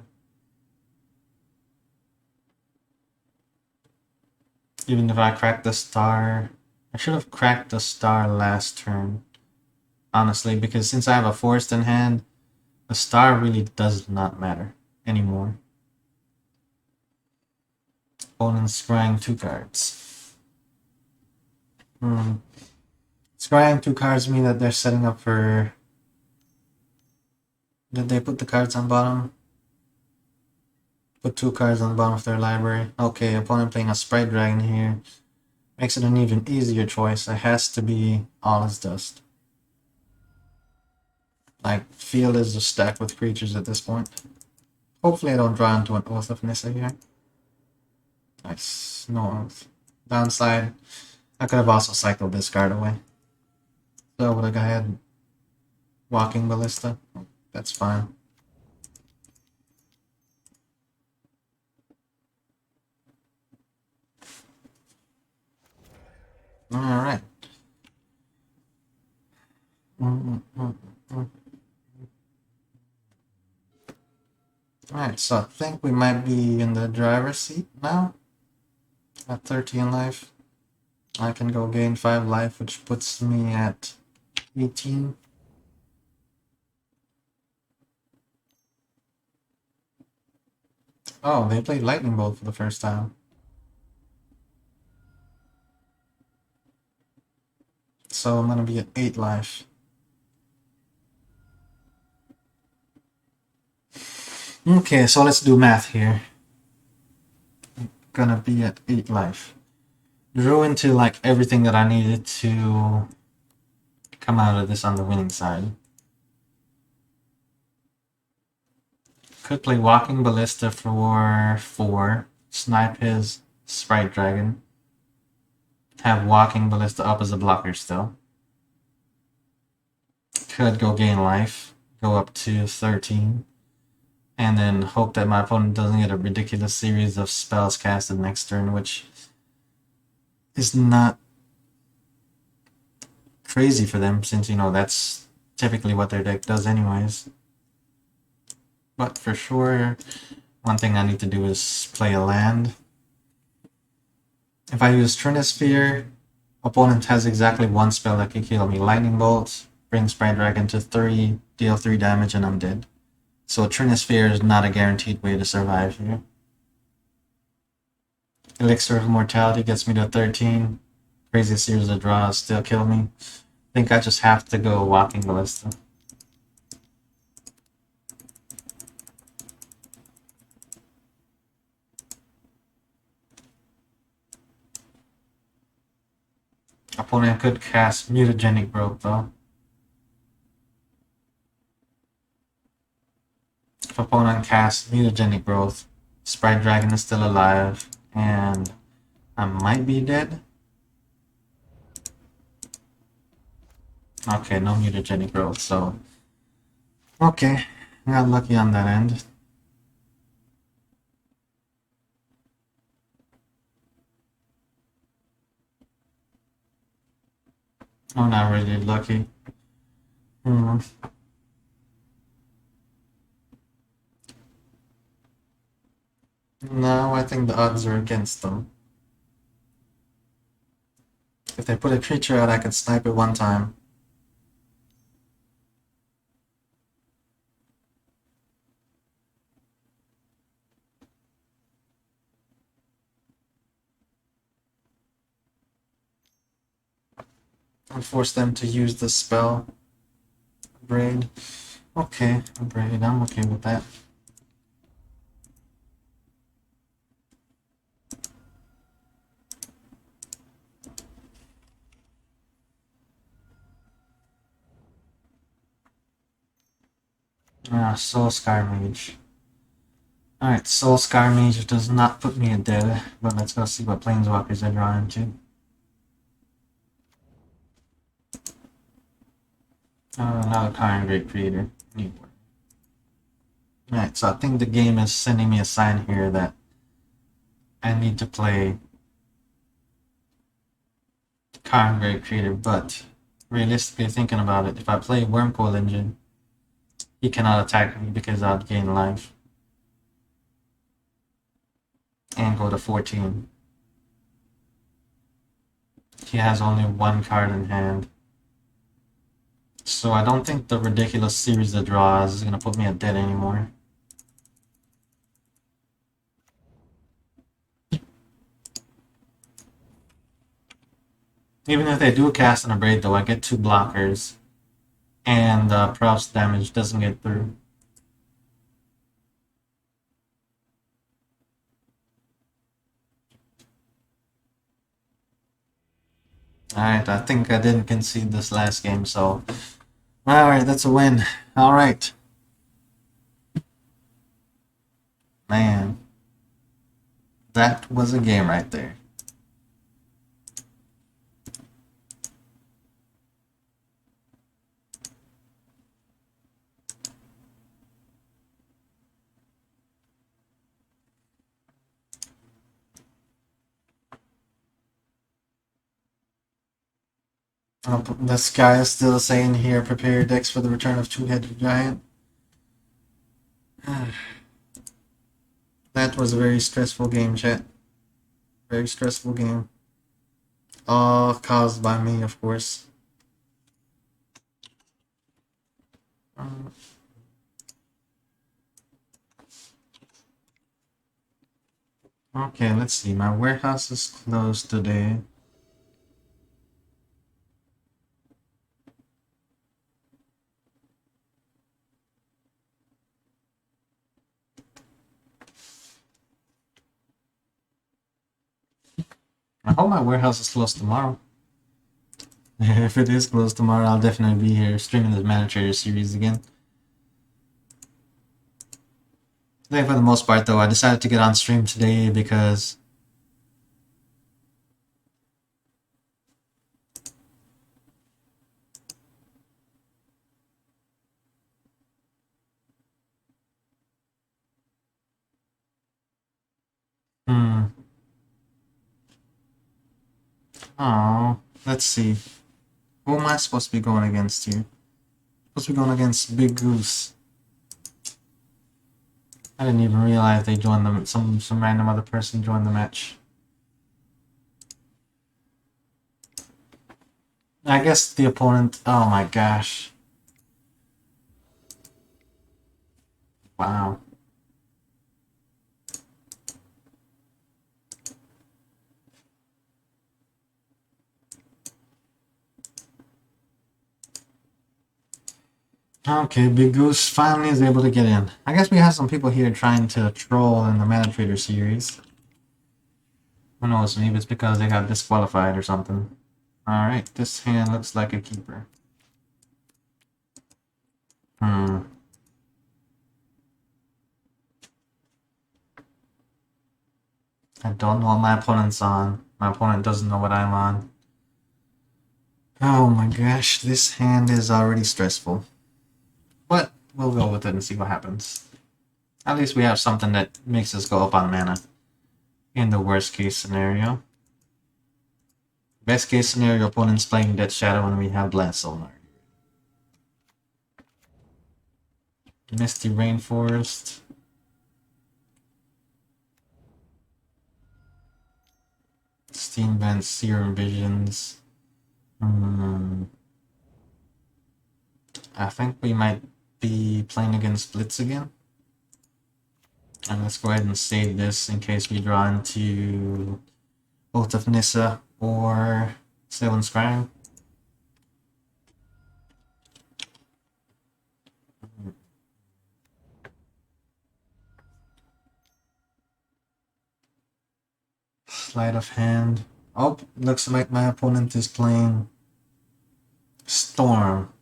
Even if I crack the star... I should have cracked the star last turn, honestly, because since I have a forest in hand, the star really does not matter anymore. Opponent's scrying 2 cards. Scrying 2 cards mean that they're setting up for... Did they put the cards on bottom? Put 2 cards on the bottom of their library. Okay, opponent playing a Sprite Dragon here. Makes it an even easier choice. It has to be All is Dust. Like, field is just stacked with creatures at this point. Hopefully I don't draw into an Oath of Nissa here. Nice. No Oath. Downside, I could have also cycled this card away. So would I go ahead Walking Ballista? That's fine. Alright. Alright, so I think we might be in the driver's seat now. At 13 life. I can go gain 5 life, which puts me at 18. Oh, they played Lightning Bolt for the first time. So I'm gonna be at 8 life. Okay, so let's do math here. I'm gonna be at 8 life. Drew into like everything that I needed to come out of this on the winning side. Could play Walking Ballista for 4, snipe his Sprite Dragon, have Walking Ballista up as a blocker still. Could go gain life, go up to 13, and then hope that my opponent doesn't get a ridiculous series of spells casted next turn, which is not crazy for them, since, you know, that's typically what their deck does anyways. But for sure, one thing I need to do is play a land. If I use Trinisphere, opponent has exactly 1 spell that can kill me. Lightning Bolt, bring Sprite Dragon to 3, deal 3 damage, and I'm dead. So Trinisphere is not a guaranteed way to survive here. Elixir of Mortality gets me to 13. Crazy series of draws still kill me. I think I just have to go Walking Ballista. Opponent could cast Mutagenic Growth though. If opponent casts Mutagenic Growth, Sprite Dragon is still alive, and I might be dead. Okay, no Mutagenic Growth, so... Okay, I got lucky on that end. I'm not really lucky. No, I think the odds are against them. If they put a creature out, I could snipe it 1 time. and force them to use the spell. Braid. Okay, a braid. I'm okay with that. Soul Scar Mage. Alright, Soul Scar Mage does not put me at dead, but let's go see what Planeswalkers I draw into. Another Karn Great Creator. Alright, so I think the game is sending me a sign here that I need to play Karn Great Creator, but realistically thinking about it, if I play Wormcoil Engine, he cannot attack me because I'd gain life. And go to 14. He has only one card in hand. So I don't think the ridiculous series of draws is going to put me at dead anymore. Even if they do cast an Abrade though, I get 2 blockers. And Props damage doesn't get through. Alright, I think I didn't concede this last game, so... Alright, that's a win. Alright. Man. That was a game right there. This guy is still saying here, prepare your decks for the return of Two-Headed Giant. That was a very stressful game, chat. Very stressful game. All caused by me, of course. Okay, let's see. My warehouse is closed today. I hope my warehouse is closed tomorrow. If it is closed tomorrow, I'll definitely be here streaming the Mana Trader series again. I think for the most part, though, I decided to get on stream today because... Oh, let's see. Who am I supposed to be going against here? Supposed to be going against Big Goose. I didn't even realize they joined them. Some random other person joined the match. I guess the opponent. Oh my gosh! Wow. Okay, Big Goose finally is able to get in. I guess we have some people here trying to troll in the Mana Trader series. Who knows, maybe it's because they got disqualified or something. Alright, this hand looks like a keeper. I don't know what my opponent's on. My opponent doesn't know what I'm on. Oh my gosh, this hand is already stressful. But we'll go with it and see what happens. At least we have something that makes us go up on mana. In the worst case scenario. Best case scenario, opponent's playing Death Shadow and we have Blast Sonar. Misty Rainforest. Steam Vent, Serum Visions. I think we might be playing against Blitz again. And let's go ahead and save this in case we draw into Oath of Nissa or Seven Scrying. Sleight of hand. Oh, looks like my opponent is playing Storm.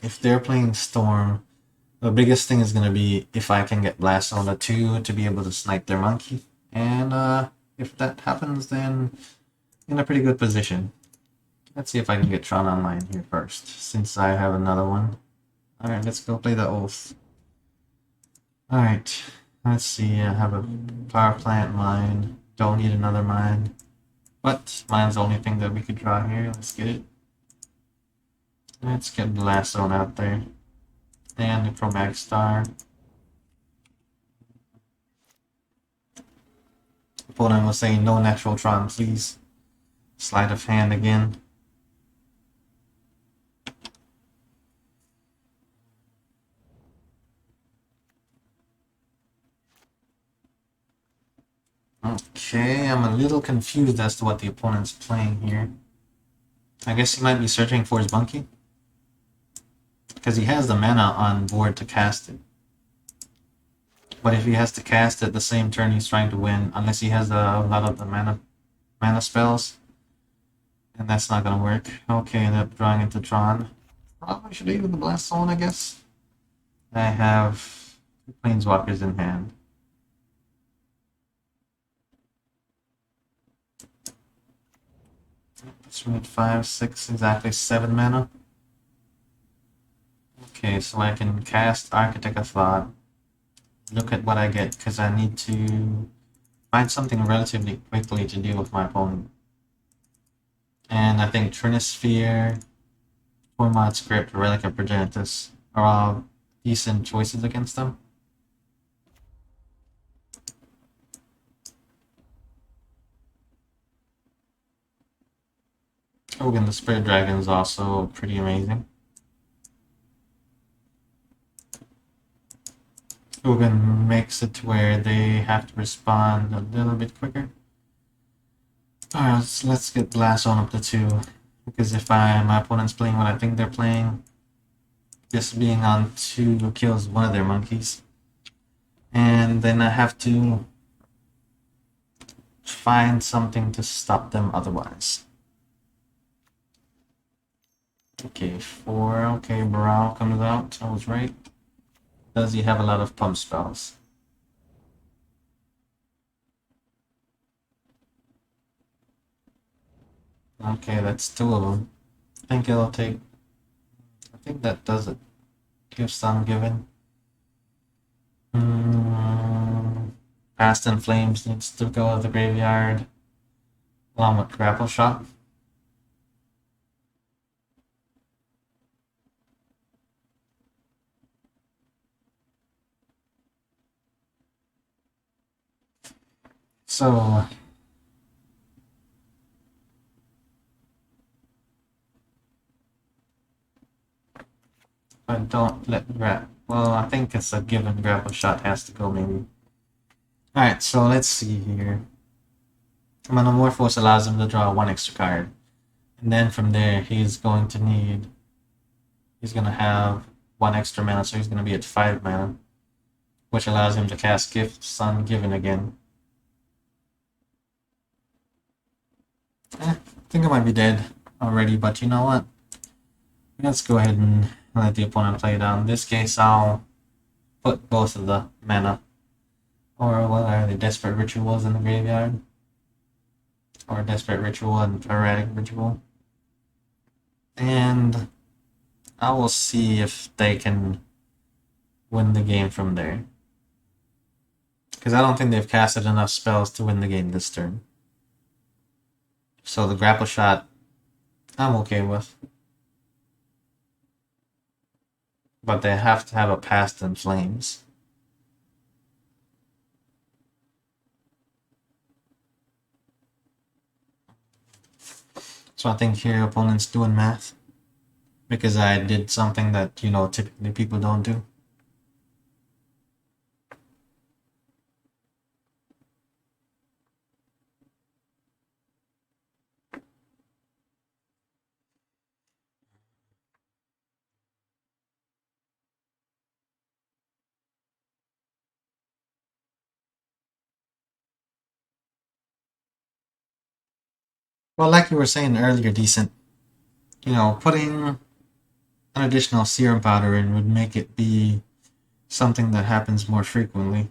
If they're playing Storm, the biggest thing is going to be if I can get Blast on the 2 to be able to snipe their monkey. And if that happens, then in a pretty good position. Let's see if I can get Tron online here first, since I have another one. Alright, let's go play the Oath. Alright, let's see, I have a power plant mine. Don't need another mine. But mine's the only thing that we could draw here. Let's get it. Let's get the last zone out there. And the Chromatic Star. Opponent was saying no natural Tron, please. Sleight of hand again. Okay, I'm a little confused as to what the opponent's playing here. I guess he might be searching for his monkey. Because he has the mana on board to cast it. But if he has to cast it the same turn he's trying to win, unless he has a lot of the mana spells, and that's not gonna work. Okay, end up drawing into Tron. Probably should leave with the Blast Zone, I guess. I have 2 Planeswalkers in hand. Let's read 5, 6, exactly 7 mana. Okay, so I can cast Architect of Thought. Look at what I get, because I need to find something relatively quickly to deal with my opponent. And I think Trinisphere, Omath Script, Relic of Progenitus are all decent choices against them. Oh, and the Spirit Dragon is also pretty amazing. Ugin makes it to where they have to respond a little bit quicker. Alright, let's get Blast on up to 2. Because if my opponent's playing what I think they're playing, just being on 2 kills one of their monkeys. And then I have to find something to stop them otherwise. Okay, 4. Okay, Baral comes out. I was right. Does he have a lot of pump spells? Okay, that's 2 of them. I think it'll take... I think that does it. Give some given. Past in Flames needs to go to the graveyard. Along with Grapple Shot. So... I don't let well, I think it's a given Grapple Shot has to go maybe. Alright, so let's see here. Monomorphos allows him to draw 1 extra card. And then from there, he's going to have 1 extra mana, so he's going to be at 5 mana. Which allows him to cast Gift, Sun, Given again. I think I might be dead already, but you know what? Let's go ahead and let the opponent play it out. In this case, I'll put both of the mana, or what are they, Desperate Rituals in the graveyard, or Desperate Ritual and Erratic Ritual, and I will see if they can win the game from there. Because I don't think they've casted enough spells to win the game this turn. So the Grapple Shot, I'm okay with. But they have to have a Past in Flames. So I think here opponent's doing math. Because I did something that, you know, typically people don't do. Well, like you were saying earlier, decent. Putting an additional serum powder in would make it be something that happens more frequently.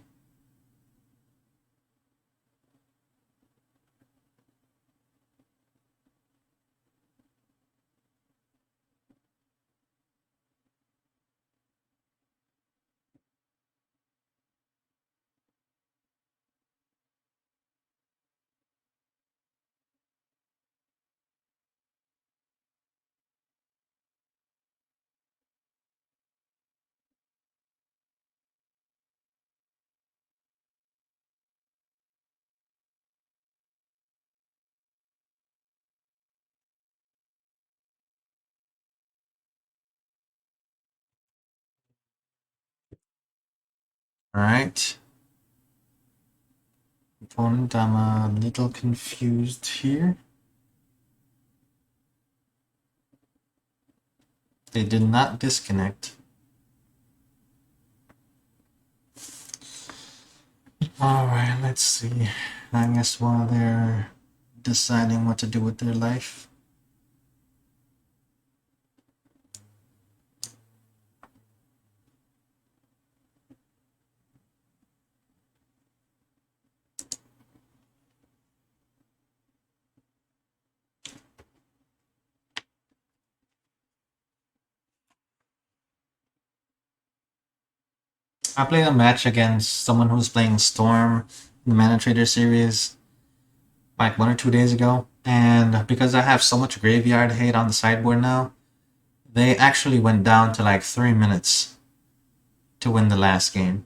Alright. Opponent, I'm a little confused here. They did not disconnect. Alright, let's see. I guess while they're deciding what to do with their life. I played a match against someone who was playing Storm in the Mana Trader series like 1 or 2 days ago, and because I have so much graveyard hate on the sideboard now, they actually went down to like 3 minutes to win the last game.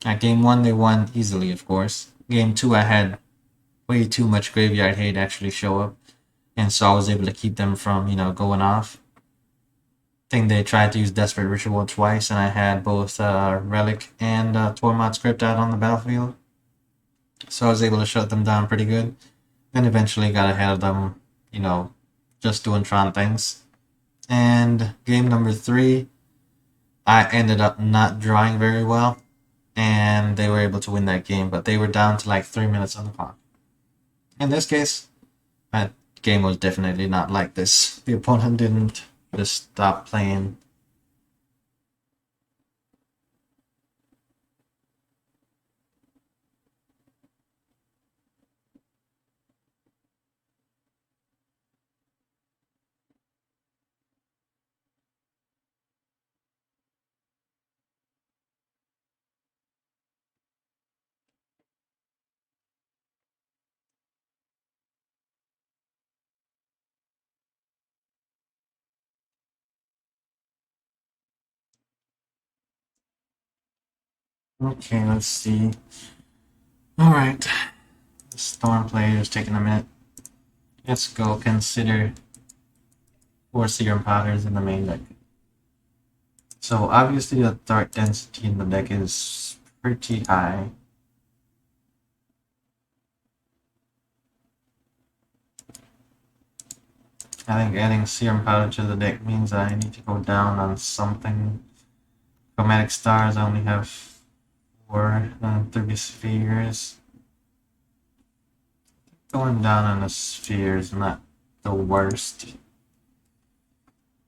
At game 1, they won easily, of course. Game 2, I had way too much graveyard hate actually show up, and so I was able to keep them from, going off. I think they tried to use Desperate Ritual twice, and I had both Relic and Tormod script out on the battlefield. So I was able to shut them down pretty good. And eventually got ahead of them, just doing Tron things. And game number 3, I ended up not drawing very well. And they were able to win that game, but they were down to like 3 minutes on the clock. In this case, that game was definitely not like this. The opponent didn't just stop playing. Okay, let's see. Alright. The Storm player is taking a minute. Let's go consider 4 Serum Powders in the main deck. So obviously the dark density in the deck is pretty high. I think adding Serum Powder to the deck means I need to go down on something. Chromatic Stars, I only have 4 and 3 spheres. Going down on a sphere is not the worst.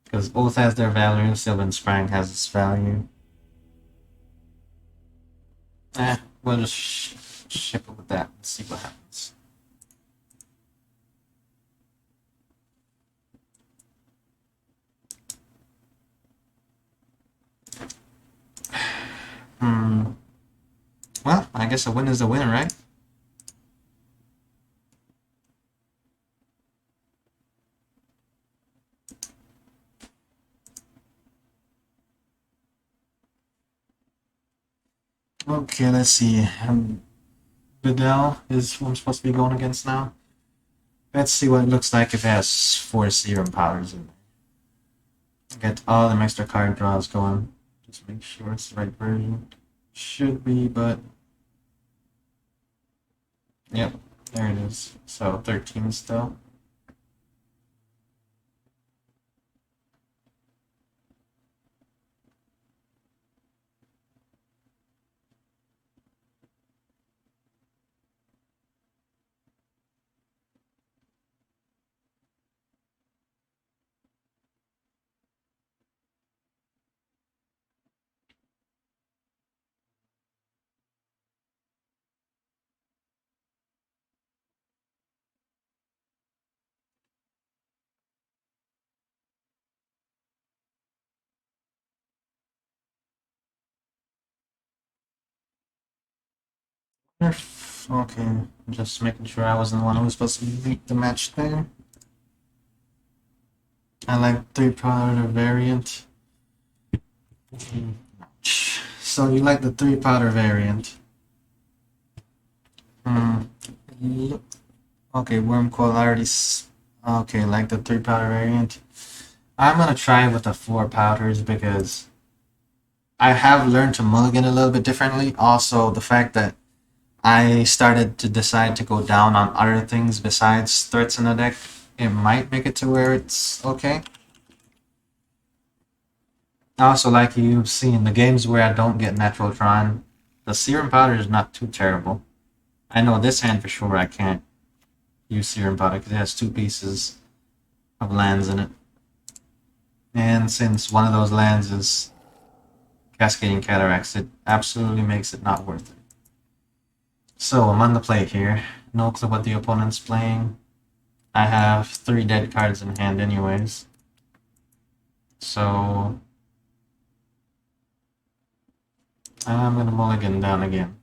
Because both has their value, Sylvan Sprang has its value. We'll just ship it with that and see what happens. Well, I guess a win is a win, right? Okay, let's see. Vidal is who I'm supposed to be going against now. Let's see what it looks like if it has 4 Serum Powders in there. Get all the extra card draws going. Just make sure it's the right version. Should be, but... Yep, there it is. So 13 still. Okay, just making sure I wasn't the one who was supposed to beat the match there. I like 3-powder variant. So you like the 3-powder variant. Okay, worm coil already. Okay, like the 3-powder variant. I'm gonna try with the 4 powders because I have learned to mulligan a little bit differently. Also, the fact that I started to decide to go down on other things besides threats in the deck, it might make it to where it's okay. Also, like you've seen, the games where I don't get natural Tron, the Serum Powder is not too terrible. I know this hand for sure I can't use Serum Powder because it has 2 pieces of lands in it. And since one of those lands is Cascading Cataracts, it absolutely makes it not worth it. So I'm on the plate here. No clue what the opponent's playing. I have 3 dead cards in hand anyways. So I'm gonna mulligan down again.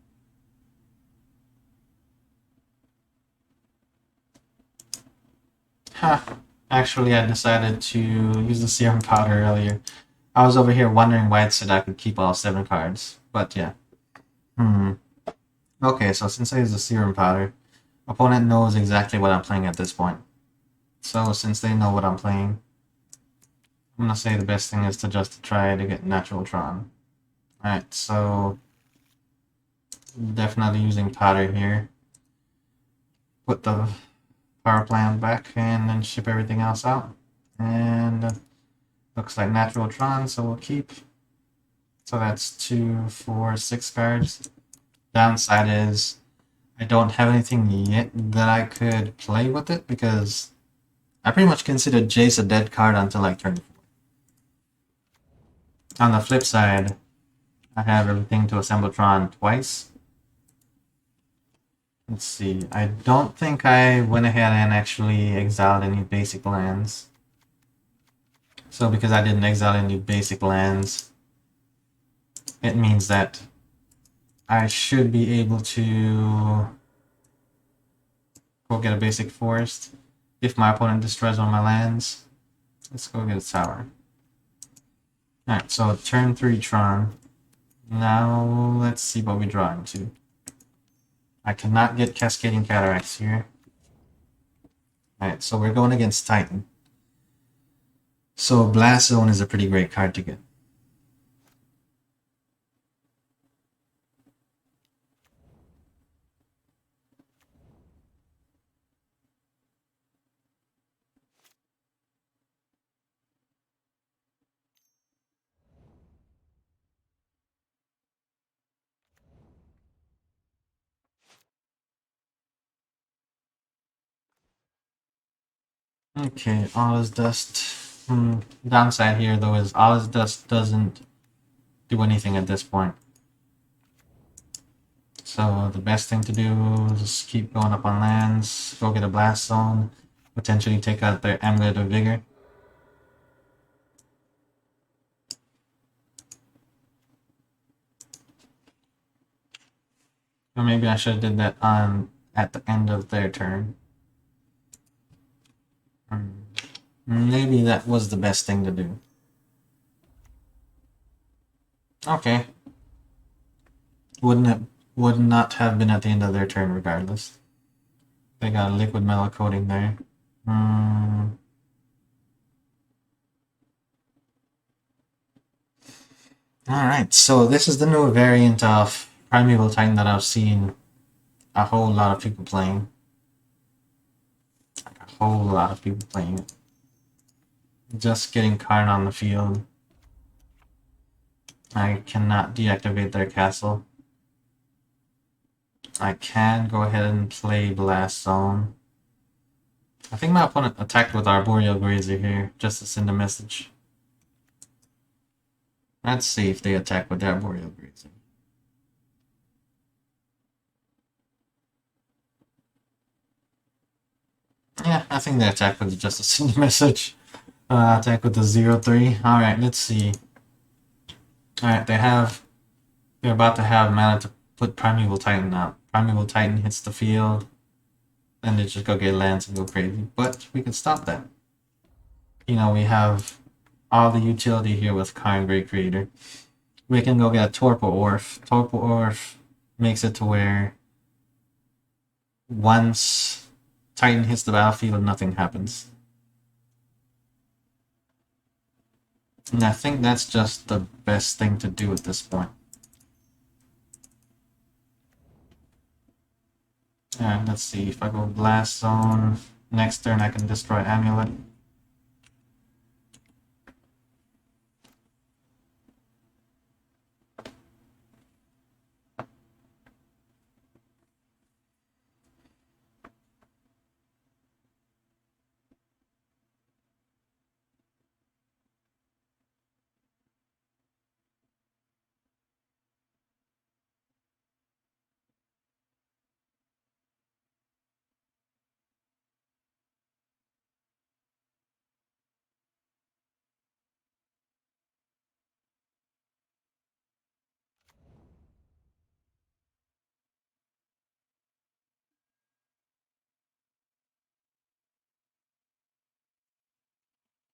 Ha! Actually, I decided to use the Serum Powder earlier. I was over here wondering why it said I could keep all 7 cards. But yeah. Okay, so since I use the Serum Powder, opponent knows exactly what I'm playing at this point. So since they know what I'm playing, I'm gonna say the best thing is to just try to get Natural Tron. Alright, so definitely using Powder here. Put the power plant back and then ship everything else out. And looks like Natural Tron, so we'll keep. So that's 2, 4, 6 cards. Downside is I don't have anything yet that I could play with it because I pretty much consider Jace a dead card until like turn 4. On the flip side, I have everything to assemble Tron twice. Let's see, I don't think I went ahead and actually exiled any basic lands. So because I didn't exile any basic lands, it means that I should be able to go get a basic forest if my opponent destroys one of my lands. Let's go get a tower. Alright, so turn 3 Tron. Now let's see what we draw into. I cannot get Cascading Cataracts here. Alright, so we're going against Titan. So Blast Zone is a pretty great card to get. Okay, Allah's Dust. Downside here though is Allah's Dust doesn't do anything at this point. So the best thing to do is just keep going up on lands, go get a Blast Zone, potentially take out their Amulet of Vigor. Or maybe I should have did that on at the end of their turn. Maybe that was the best thing to do. Okay. Would not have been at the end of their turn regardless. They got a liquid metal coating there. Alright, so this is the new variant of Primeval Titan that I've seen a whole lot of people playing. Like a whole lot of people playing it. Just getting Karn on the field. I cannot deactivate their castle. I can go ahead and play Blast Zone. I think my opponent attacked with Arboreal Grazer here, just to send a message. Let's see if they attack with their Arboreal Grazer. Yeah, I think they attack with just a send a message. Attack with the 0-3. Alright, let's see. Alright, they're about to have mana to put Primeval Titan out. Primeval Titan hits the field, then they just go get lands and go crazy. But we can stop that. You know, we have all the utility here with Karn Great Creator. We can go get a Torpor Orf. Torpor Orf makes it to where once Titan hits the battlefield, nothing happens. And I think that's just the best thing to do at this point. Alright, let's see. If I go Blast Zone, next turn I can destroy Amulet.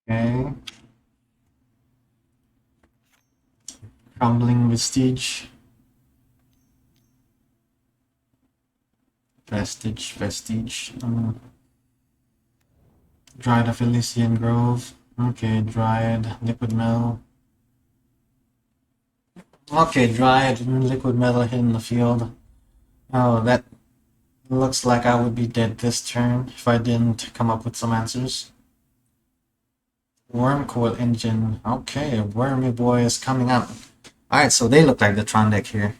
Okay. Crumbling Vestige. Vestige. Dryad of Elysian Grove. Okay, Dryad, Liquid Metal. Okay, Dryad and Liquid Metal hitting the field. Oh, that looks like I would be dead this turn if I didn't come up with some answers. Wormcoil Engine. Okay, Wormy Boy is coming out. Alright, so they look like the Tron deck here.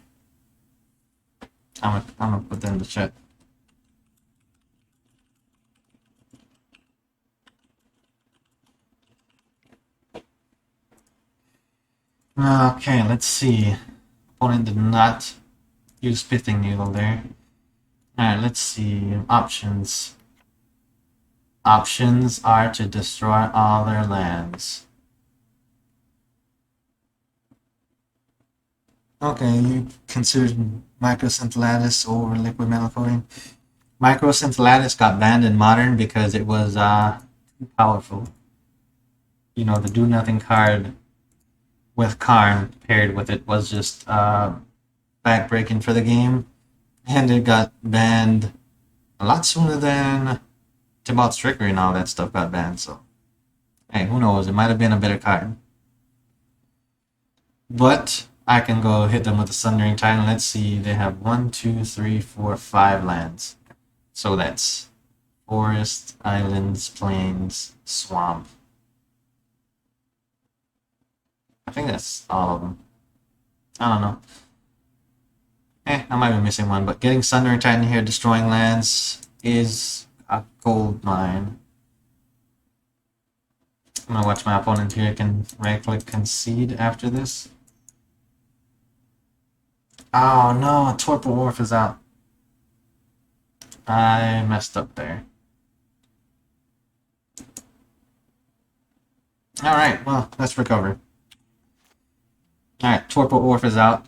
I'm gonna put that in the chat. Okay, let's see. Opponent did not use Pithing Needle there. Alright, let's see. Options. Options are to destroy all their lands. Okay, you considered Microscintillatus over Liquid Metal Coating. Microscintillatus got banned in Modern because it was too powerful. You know, the do nothing card with Karn paired with it was just backbreaking for the game, and it got banned a lot sooner than Tibalt's Trickery and all that stuff got banned. So, hey, who knows? It might have been a better card. But I can go hit them with the Sundering Titan. Let's see, they have 1, 2, 3, 4, 5 lands. So that's Forest, Islands, Plains, Swamp. I think that's all of them. I don't know. I might be missing one, but getting Sundering Titan here, destroying lands, is a gold mine. I'm gonna watch my opponent here. Can right-click concede after this. Oh no, Torpor Orf is out. I messed up there. Alright, well, let's recover. Alright, Torpor Orf is out.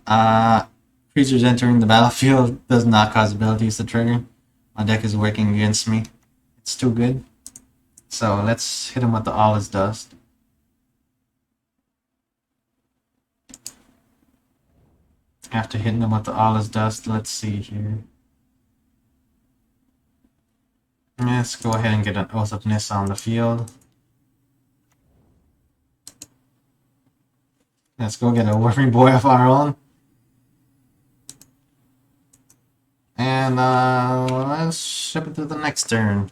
Creatures entering the battlefield does not cause abilities to trigger. My deck is working against me. It's too good. So let's hit him with the All Is Dust. After hitting him with the All Is Dust, let's see here. Let's go ahead and get an Oath of Nissa on the field. Let's go get a Wormy Boy of our own. And let's ship it to the next turn.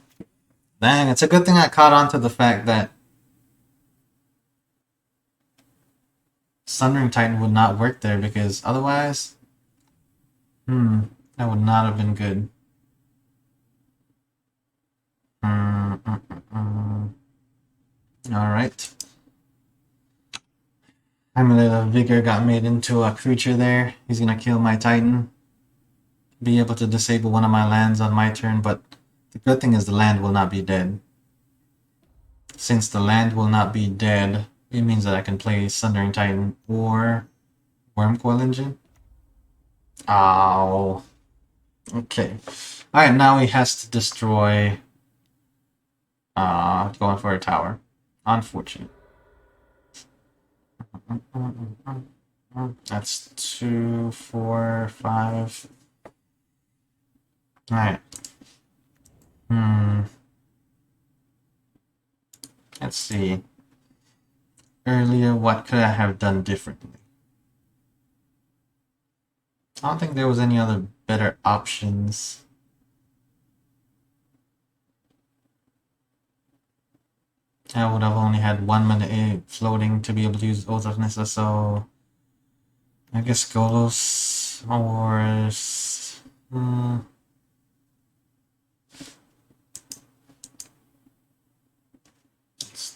Dang, it's a good thing I caught on to the fact that Sundering Titan would not work there, because otherwise, that would not have been good. Alright. Amulet of Vigor got made into a creature there. He's gonna kill my Titan. Be able to disable one of my lands on my turn, but the good thing is the land will not be dead. Since the land will not be dead, it means that I can play Sundering Titan or Wormcoil Engine. Oh. Okay. Alright, now he has to destroy going for a tower. Unfortunate. That's 2, 4, 5. Alright. Let's see. Earlier, what could I have done differently? I don't think there was any other better options. I would have only had 1 minute floating to be able to use Oath of Nissa, so I guess Golos or it's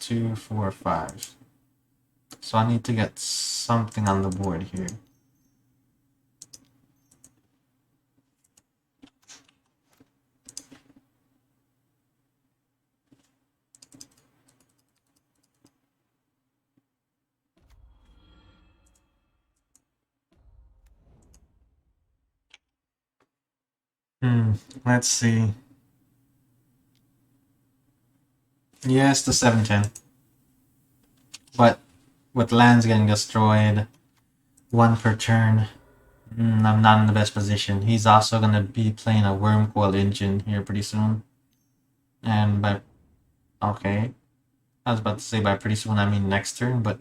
2, 4, 5. So I need to get something on the board here. Let's see. Yes, the 7-10. But with lands getting destroyed, 1 per turn, I'm not in the best position. He's also going to be playing a Wormcoil engine here pretty soon. And by... Okay. I was about to say by pretty soon I mean next turn, but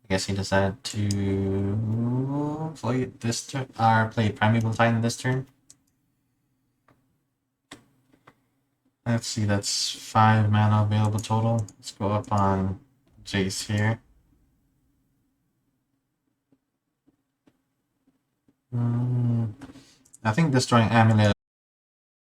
I guess he decided to play this turn, or play Primeval Titan this turn. Let's see, that's 5 mana available total. Let's go up on Jace here. I think destroying Amulet